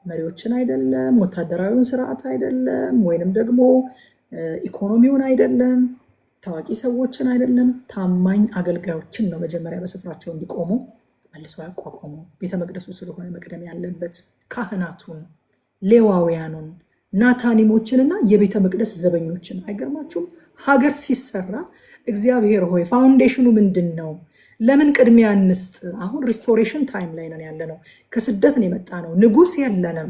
መሪዎችን አይደለም፣ ወታደራዊውን ስርዓት አይደለም፣ ወይንም ደግሞ ኢኮኖሚውን አይደለም፣ ታዋቂ ሰዎችን አይደለም፣ ታማኝ አገልጋዮችን ነው መጀመሪያ በስፍራቸው እንዲቆሙ መልሶ ያቋቋመው። ቤተ መቅደሱ ስለሆነ መቅደም ያለበት ካህናቱን፣ ሌዋውያኑን፣ ናታኒሞችንና የቤተ መቅደስ ዘበኞችን። አይገርማችሁም? ሀገር ሲሰራ እግዚአብሔር ሆይ ፋውንዴሽኑ ምንድን ነው? ለምን ቅድሚያ እንስጥ? አሁን ሪስቶሬሽን ታይም ላይ ነን ያለነው። ከስደት ነው የመጣ ነው። ንጉስ የለንም፣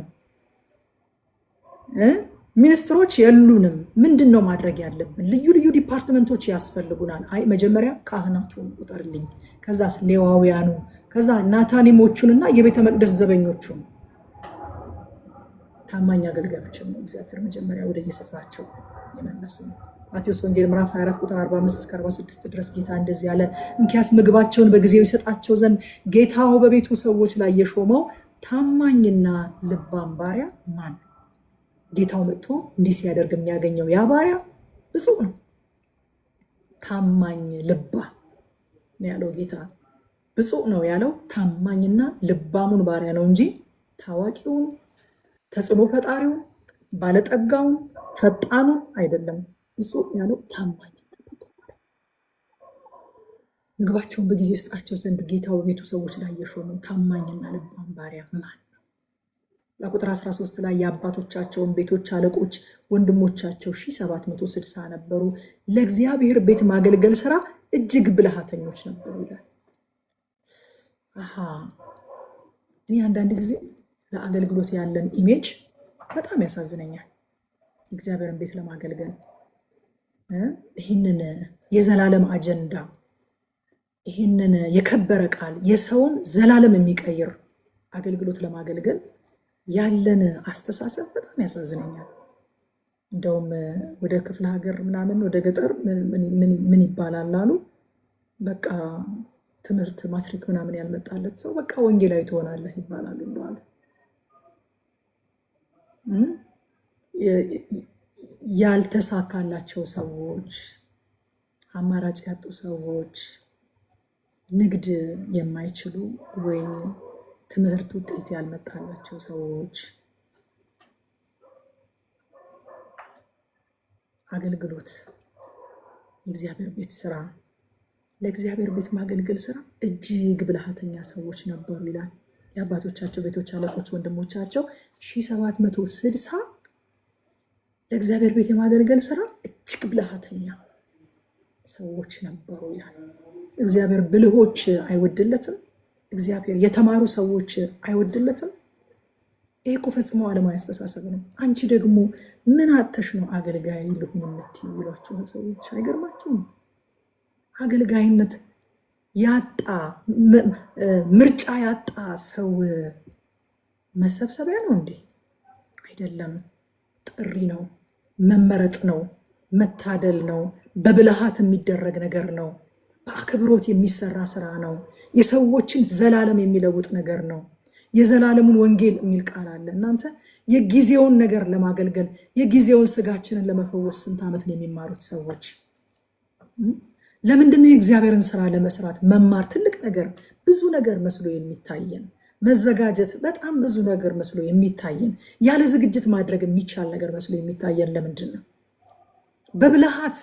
ሚኒስትሮች የሉንም። ምንድን ነው ማድረግ ያለብን? ልዩ ልዩ ዲፓርትመንቶች ያስፈልጉናል። አይ መጀመሪያ ካህናቱን ቁጠርልኝ፣ ከዛ ሌዋውያኑ፣ ከዛ ናታኒሞቹንና የቤተ መቅደስ ዘበኞቹን ታማኝ አገልጋዮችን ነው እግዚአብሔር መጀመሪያ ወደ የስፍራቸው የመለስ ነው። ማቴዎስ ወንጌል ምዕራፍ 24 ቁጥር 45 እስከ 46 ድረስ ጌታ እንደዚህ ያለ፣ እንኪያስ ምግባቸውን በጊዜው ይሰጣቸው ዘንድ ጌታው በቤቱ ሰዎች ላይ የሾመው ታማኝና ልባም ባሪያ ማን ነው? ጌታው መጥቶ እንዲህ ሲያደርግ የሚያገኘው ያ ባሪያ ብፁዕ ነው። ታማኝ ልባ ነው ያለው ጌታ። ብፁዕ ነው ያለው ታማኝና ልባሙን ባሪያ ነው እንጂ ታዋቂውን፣ ተጽዕኖ ፈጣሪውን፣ ባለጠጋውን፣ ፈጣኑን አይደለም። ብፁዕ ያለው ታማኝ ምግባቸውን በጊዜ ስጣቸው ዘንድ ጌታው በቤቱ ሰዎች ላይ የሾመው ታማኝና ልባም ባሪያ ማን ነው? በቁጥር 13 ላይ የአባቶቻቸውን ቤቶች አለቆች ወንድሞቻቸው 1760 ነበሩ፣ ለእግዚአብሔር ቤት ማገልገል ስራ እጅግ ብልሃተኞች ነበሩ ይላል። እኔ አንዳንድ ጊዜ ለአገልግሎት ያለን ኢሜጅ በጣም ያሳዝነኛል። እግዚአብሔርን ቤት ለማገልገል ይህንን የዘላለም አጀንዳ፣ ይህንን የከበረ ቃል፣ የሰውን ዘላለም የሚቀይር አገልግሎት ለማገልገል ያለን አስተሳሰብ በጣም ያሳዝነኛል። እንደውም ወደ ክፍለ ሀገር ምናምን ወደ ገጠር ምን ይባላል አሉ፣ በቃ ትምህርት ማትሪክ ምናምን ያልመጣለት ሰው በቃ ወንጌላዊ ትሆናለህ ይባላሉ እንደዋሉ። ያልተሳካላቸው ሰዎች፣ አማራጭ ያጡ ሰዎች፣ ንግድ የማይችሉ ወይ ትምህርት ውጤት ያልመጣላቸው ሰዎች አገልግሎት፣ የእግዚአብሔር ቤት ስራ፣ ለእግዚአብሔር ቤት ማገልገል ስራ እጅግ ብልሃተኛ ሰዎች ነበሩ ይላል። የአባቶቻቸው ቤቶች አለቆች ወንድሞቻቸው 1760 ለእግዚአብሔር ቤት የማገልገል ስራ እጅግ ብልሃተኛ ሰዎች ነበሩ ይላል። እግዚአብሔር ብልሆች አይወድለትም። እግዚአብሔር የተማሩ ሰዎች አይወድለትም። ይሄ እኮ ፈጽሞ ዓለማዊ አስተሳሰብ ነው። አንቺ ደግሞ ምን አተሽ ነው አገልጋይ ልሁን የምትይው ይሏቸው ሰዎች አይገርማችሁም? አገልጋይነት ያጣ ምርጫ ያጣ ሰው መሰብሰቢያ ነው እንዴ? አይደለም። ጥሪ ነው፣ መመረጥ ነው፣ መታደል ነው፣ በብልሃት የሚደረግ ነገር ነው፣ በአክብሮት የሚሰራ ስራ ነው፣ የሰዎችን ዘላለም የሚለውጥ ነገር ነው። የዘላለሙን ወንጌል የሚል ቃል አለ። እናንተ የጊዜውን ነገር ለማገልገል የጊዜውን ስጋችንን ለመፈወስ ስንት ዓመት ነው የሚማሩት ሰዎች? ለምንድነው የእግዚአብሔርን ስራ ለመስራት መማር ትልቅ ነገር ብዙ ነገር መስሎ የሚታየን? መዘጋጀት በጣም ብዙ ነገር መስሎ የሚታየን፣ ያለ ዝግጅት ማድረግ የሚቻል ነገር መስሎ የሚታየን ለምንድን ነው? በብልሃት፣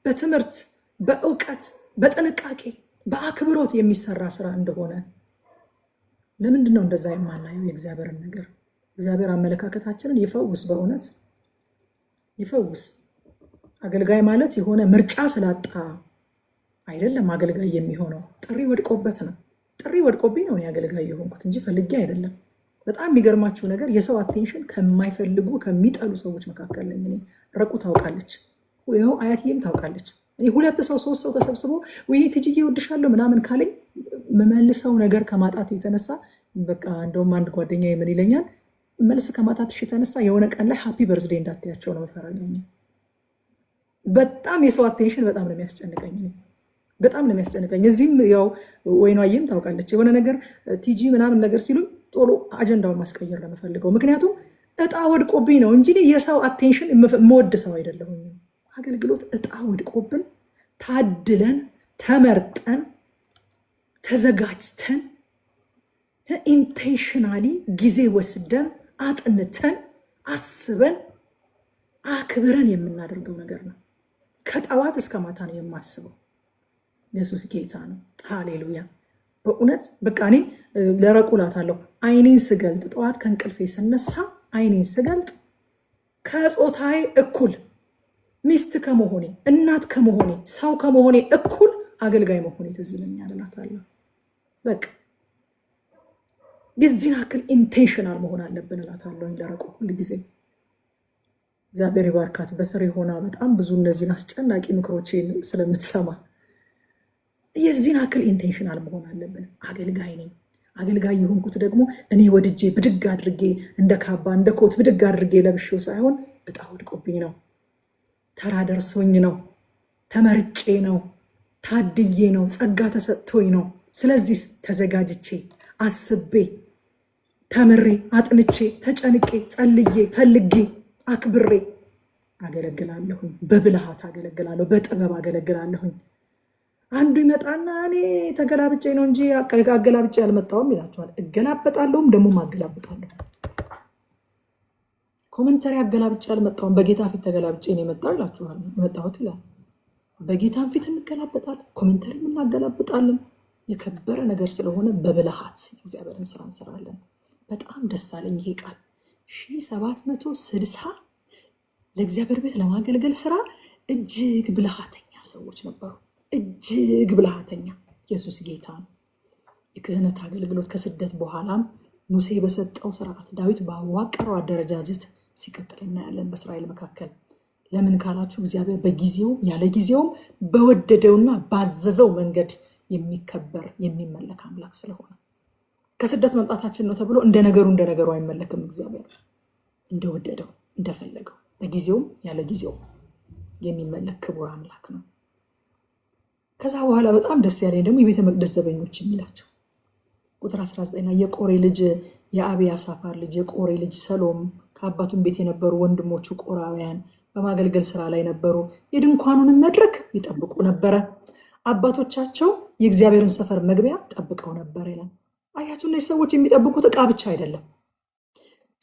በትምህርት፣ በእውቀት፣ በጥንቃቄ፣ በአክብሮት የሚሰራ ስራ እንደሆነ ለምንድን ነው እንደዛ የማናየው? የእግዚአብሔርን ነገር እግዚአብሔር አመለካከታችንን ይፈውስ፣ በእውነት ይፈውስ። አገልጋይ ማለት የሆነ ምርጫ ስላጣ አይደለም አገልጋይ የሚሆነው፣ ጥሪ ወድቆበት ነው። ጥሪ ወድቆብኝ ነው አገልጋይ የሆንኩት እንጂ ፈልጌ አይደለም። በጣም የሚገርማችሁ ነገር የሰው አቴንሽን ከማይፈልጉ ከሚጠሉ ሰዎች መካከል ነኝ እኔ። ረቁ ታውቃለች፣ ይኸው አያትዬም ታውቃለች። ሁለት ሰው ሶስት ሰው ተሰብስቦ ወይኔ ትጅዬ እወድሻለሁ ምናምን ካለኝ መመልሰው ነገር ከማጣት የተነሳ በቃ እንደውም አንድ ጓደኛ ምን ይለኛል፣ መልስ ከማጣትሽ የተነሳ የሆነ ቀን ላይ ሃፒ በርዝዴይ እንዳትያቸው ነው መፈራለኝ። በጣም የሰው አቴንሽን በጣም ነው የሚያስጨንቀኝ፣ በጣም ነው የሚያስጨንቀኝ። እዚህም ያው ወይኗዬም ታውቃለች፣ የሆነ ነገር ቲጂ ምናምን ነገር ሲሉ ቶሎ አጀንዳውን ማስቀየር ለመፈልገው፣ ምክንያቱም እጣ ወድቆብኝ ነው እንጂ የሰው አቴንሽን የምወድ ሰው አይደለሁም። አገልግሎት እጣ ወድቆብን ታድለን ተመርጠን ተዘጋጅተን ኢንቴንሽናሊ ጊዜ ወስደን አጥንተን አስበን አክብረን የምናደርገው ነገር ነው። ከጠዋት እስከ ማታ ነው የማስበው። ኢየሱስ ጌታ ነው። ሃሌሉያ። በእውነት በቃ እኔ ለረቁላታለሁ። አይኔን ስገልጥ ጠዋት ከእንቅልፌ ስነሳ አይኔን ስገልጥ ከጾታዬ እኩል ሚስት ከመሆኔ እናት ከመሆኔ ሰው ከመሆኔ እኩል አገልጋይ መሆን ትዝ ይለኛል እላታለሁ። በቃ የዚህን ያክል ኢንቴንሽናል መሆን አለብን እላታለሁ ለረቆ ሁሉ ጊዜ። እግዚአብሔር ይባርካት። በስሬ ሆና በጣም ብዙ እነዚህን አስጨናቂ ምክሮችን ስለምትሰማ የዚህን ያክል ኢንቴንሽናል መሆን አለብን። አገልጋይ ነኝ። አገልጋይ የሆንኩት ደግሞ እኔ ወድጄ ብድግ አድርጌ እንደ ካባ እንደ ኮት ብድግ አድርጌ ለብሼው ሳይሆን እጣ ወድቆብኝ ነው፣ ተራ ደርሶኝ ነው፣ ተመርጬ ነው፣ ታድዬ ነው፣ ጸጋ ተሰጥቶኝ ነው። ስለዚህ ተዘጋጅቼ አስቤ ተምሬ አጥንቼ ተጨንቄ ጸልዬ ፈልጌ አክብሬ አገለግላለሁኝ። በብልሃት አገለግላለሁ፣ በጥበብ አገለግላለሁኝ። አንዱ ይመጣና እኔ ተገላብጬ ነው እንጂ አገላብጬ አልመጣሁም ይላቸዋል። እገላበጣለሁም ደግሞ አገላብጣለሁ። ኮመንተሪ አገላብጬ አልመጣሁም፣ በጌታ ፊት ተገላብጬ ነው የመጣው ይላችኋል። የመጣሁት ይላል። በጌታን ፊት እንገላበጣለን፣ ኮመንተሪ እናገላብጣለን። የከበረ ነገር ስለሆነ በብልሃት እግዚአብሔርን ስራ እንሰራለን። በጣም ደስ አለኝ ይሄ ቃል። 1760 ለእግዚአብሔር ቤት ለማገልገል ስራ እጅግ ብልሃተኛ ሰዎች ነበሩ። እጅግ ብልሃተኛ። ኢየሱስ ጌታ ነው። የክህነት አገልግሎት ከስደት በኋላም ሙሴ በሰጠው ስርዓት ዳዊት ባዋቀረው አደረጃጀት ሲቀጥል እናያለን በእስራኤል መካከል። ለምን ካላችሁ እግዚአብሔር በጊዜው ያለ ጊዜውም በወደደውና ባዘዘው መንገድ የሚከበር የሚመለክ አምላክ ስለሆነ ከስደት መምጣታችን ነው ተብሎ እንደ ነገሩ አይመለክም። እግዚአብሔር እንደወደደው እንደፈለገው በጊዜውም ያለ ጊዜው የሚመለክ ክቡር አምላክ ነው። ከዛ በኋላ በጣም ደስ ያለኝ ደግሞ የቤተ መቅደስ ዘበኞች የሚላቸው ቁጥር 19 ላይ የቆሬ ልጅ የአብያሳፋር ልጅ የቆሬ ልጅ ሰሎም ከአባቱን ቤት የነበሩ ወንድሞቹ ቆራውያን በማገልገል ስራ ላይ ነበሩ። የድንኳኑንም መድረክ ይጠብቁ ነበረ። አባቶቻቸው የእግዚአብሔርን ሰፈር መግቢያ ጠብቀው ነበር ይላል። አያችሁ፣ እነዚህ ሰዎች የሚጠብቁት ዕቃ ብቻ አይደለም፣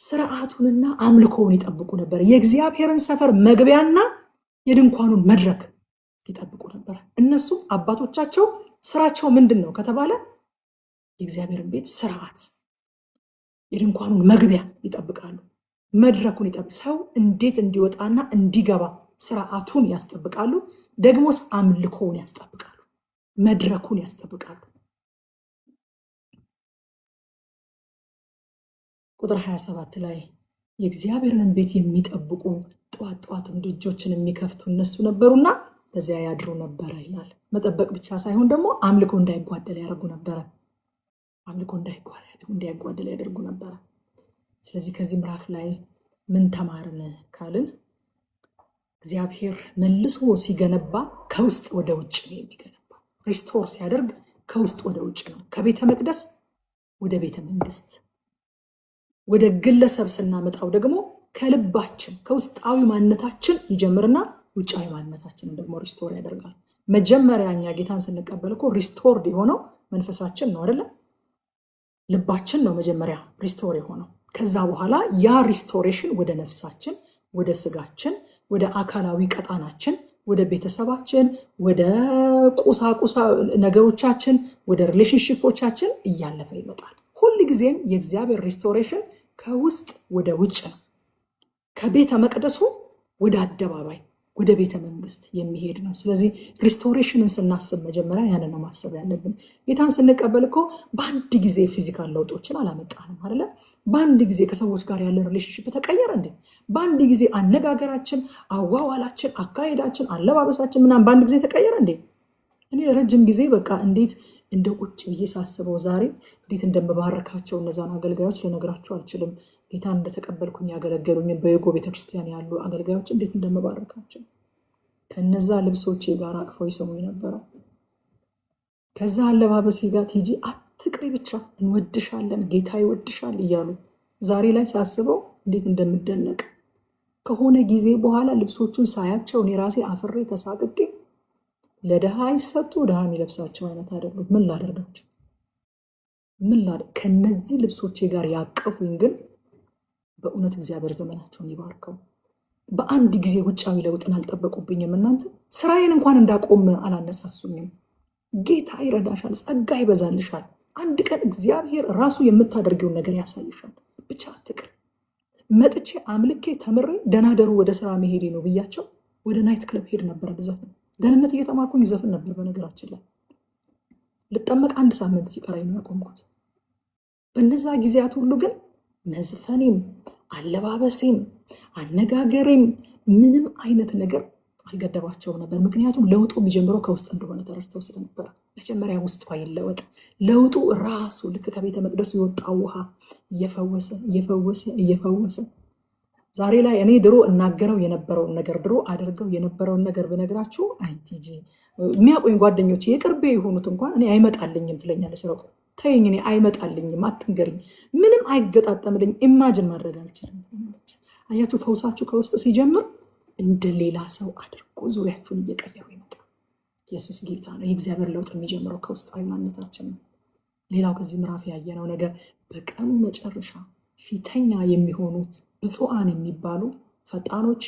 ስርዓቱንና አምልኮውን ይጠብቁ ነበር። የእግዚአብሔርን ሰፈር መግቢያና የድንኳኑን መድረክ ይጠብቁ ነበር። እነሱም አባቶቻቸው ስራቸው ምንድን ነው ከተባለ የእግዚአብሔርን ቤት ስርዓት፣ የድንኳኑን መግቢያ ይጠብቃሉ፣ መድረኩን ይጠብቃሉ። ሰው እንዴት እንዲወጣና እንዲገባ ስርዓቱን ያስጠብቃሉ። ደግሞስ አምልኮውን ያስጠብቃሉ፣ መድረኩን ያስጠብቃሉ። ቁጥር 27 ላይ የእግዚአብሔርን ቤት የሚጠብቁ ጠዋት ጠዋትም ደጆችን የሚከፍቱ እነሱ ነበሩና በዚያ ያድሩ ነበረ ይላል። መጠበቅ ብቻ ሳይሆን ደግሞ አምልኮ እንዳይጓደል ያደርጉ ነበረ። አምልኮ እንዳይጓደል ያደርጉ ነበረ። ስለዚህ ከዚህ ምዕራፍ ላይ ምን ተማርን ካልን እግዚአብሔር መልሶ ሲገነባ ከውስጥ ወደ ውጭ ነው የሚገነባ። ሪስቶር ሲያደርግ ከውስጥ ወደ ውጭ ነው። ከቤተ መቅደስ ወደ ቤተ መንግስት፣ ወደ ግለሰብ ስናመጣው ደግሞ ከልባችን ከውስጣዊ ማንነታችን ይጀምርና ውጫዊ ማንነታችንን ደግሞ ሪስቶር ያደርጋል። መጀመሪያ እኛ ጌታን ስንቀበል እኮ ሪስቶርድ የሆነው መንፈሳችን ነው አይደለ? ልባችን ነው መጀመሪያ ሪስቶር የሆነው። ከዛ በኋላ ያ ሪስቶሬሽን ወደ ነፍሳችን፣ ወደ ስጋችን፣ ወደ አካላዊ ቀጣናችን፣ ወደ ቤተሰባችን፣ ወደ ቁሳቁሳ ነገሮቻችን፣ ወደ ሪሌሽንሺፖቻችን እያለፈ ይመጣል። ሁል ጊዜም የእግዚአብሔር ሪስቶሬሽን ከውስጥ ወደ ውጭ ነው። ከቤተ መቅደሱ ወደ አደባባይ፣ ወደ ቤተ መንግስት የሚሄድ ነው። ስለዚህ ሪስቶሬሽንን ስናስብ መጀመሪያ ያንን ነው ማሰብ ያለብን። ጌታን ስንቀበል እኮ በአንድ ጊዜ ፊዚካል ለውጦችን አላመጣንም አይደለ? በአንድ ጊዜ ከሰዎች ጋር ያለን ሪሌሽንሽፕ ተቀየረ እንዴ? በአንድ ጊዜ አነጋገራችን፣ አዋዋላችን፣ አካሄዳችን፣ አለባበሳችን ምናምን በአንድ ጊዜ ተቀየረ እንዴ? እኔ ረጅም ጊዜ በቃ እንዴት እንደ ቁጭ ብዬ ሳስበው ዛሬ እንዴት እንደምባረካቸው እነዛን አገልጋዮች ልነግራቸው አልችልም። ጌታን እንደተቀበልኩኝ ያገለገሉኝን በዩጎ ቤተክርስቲያን ያሉ አገልጋዮች እንዴት እንደምባረካቸው ከነዛ ልብሶቼ ጋር አቅፈው ይሰሙኝ ነበረው። ከዛ አለባበሴ ጋር ቲጂ አትቅሪ ብቻ እንወድሻለን፣ ጌታ ይወድሻል እያሉ ዛሬ ላይ ሳስበው እንዴት እንደምደነቅ። ከሆነ ጊዜ በኋላ ልብሶቹን ሳያቸው እኔ ራሴ አፍሬ ተሳቅቄ ለድሃ ይሰጡ ድሃ የሚለብሳቸው አይነት አይደሉም። ምን ላደርጋቸው? ከነዚህ ልብሶቼ ጋር ያቀፉኝ ግን በእውነት እግዚአብሔር ዘመናቸውን ይባርከው። በአንድ ጊዜ ውጫዊ ለውጥን አልጠበቁብኝም። እናንተ ስራዬን እንኳን እንዳቆም አላነሳሱኝም። ጌታ ይረዳሻል፣ ጸጋ ይበዛልሻል። አንድ ቀን እግዚአብሔር ራሱ የምታደርገውን ነገር ያሳይሻል። ብቻ አትቅር። መጥቼ አምልኬ ተምሬ ደናደሩ ወደ ስራ መሄዴ ነው ብያቸው ወደ ናይት ክለብ ሄድ ነበረ። ብዛት ነው ደህንነት እየተማርኩኝ ይዘፍን ነበር። በነገራችን ላይ ልጠመቅ 1 ሳምንት ሲቀረኝ ነው ያቆምኩት። በነዛ ጊዜያት ሁሉ ግን መዝፈኔም አለባበሴም አነጋገሬም ምንም አይነት ነገር አልገደባቸውም ነበር። ምክንያቱም ለውጡ የሚጀምረው ከውስጥ እንደሆነ ተረድተው ስለነበረ መጀመሪያ ውስጧ ይለወጥ። ለውጡ ራሱ ልክ ከቤተ መቅደሱ የወጣው ውሃ እየፈወሰ እየፈወሰ እየፈወሰ ዛሬ ላይ እኔ ድሮ እናገረው የነበረውን ነገር ድሮ አድርገው የነበረውን ነገር ብነግራችሁ አይቲጂ የሚያቆኝ ጓደኞች የቅርቤ የሆኑት እንኳን እኔ አይመጣልኝም ትለኛለች። ረቁ ተይኝ፣ እኔ አይመጣልኝም፣ አትንገሪኝ፣ ምንም አይገጣጠምልኝ፣ ኢማጅን ማድረግ አልችልም ትለኛለች። አያችሁ፣ ፈውሳችሁ ከውስጥ ሲጀምር እንደ ሌላ ሰው አድርጎ ዙሪያችሁን እየቀየሩ ይመጣል። ኢየሱስ ጌታ ነው። የእግዚአብሔር ለውጥ የሚጀምረው ከውስጣዊ ማንነታችን ነው። ሌላው ከዚህ ምዕራፍ ያየነው ነገር በቀኑ መጨረሻ ፊተኛ የሚሆኑ ብፁዓን የሚባሉ ፈጣኖች፣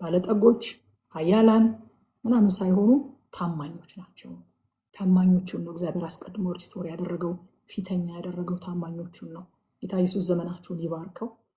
ባለጠጎች፣ ኃያላን ምናምን ሳይሆኑ ታማኞች ናቸው። ታማኞቹን ነው እግዚአብሔር አስቀድሞ ሪስቶር ያደረገው፣ ፊተኛ ያደረገው ታማኞቹን ነው። ጌታ ኢየሱስ ዘመናችሁን ይባርከው።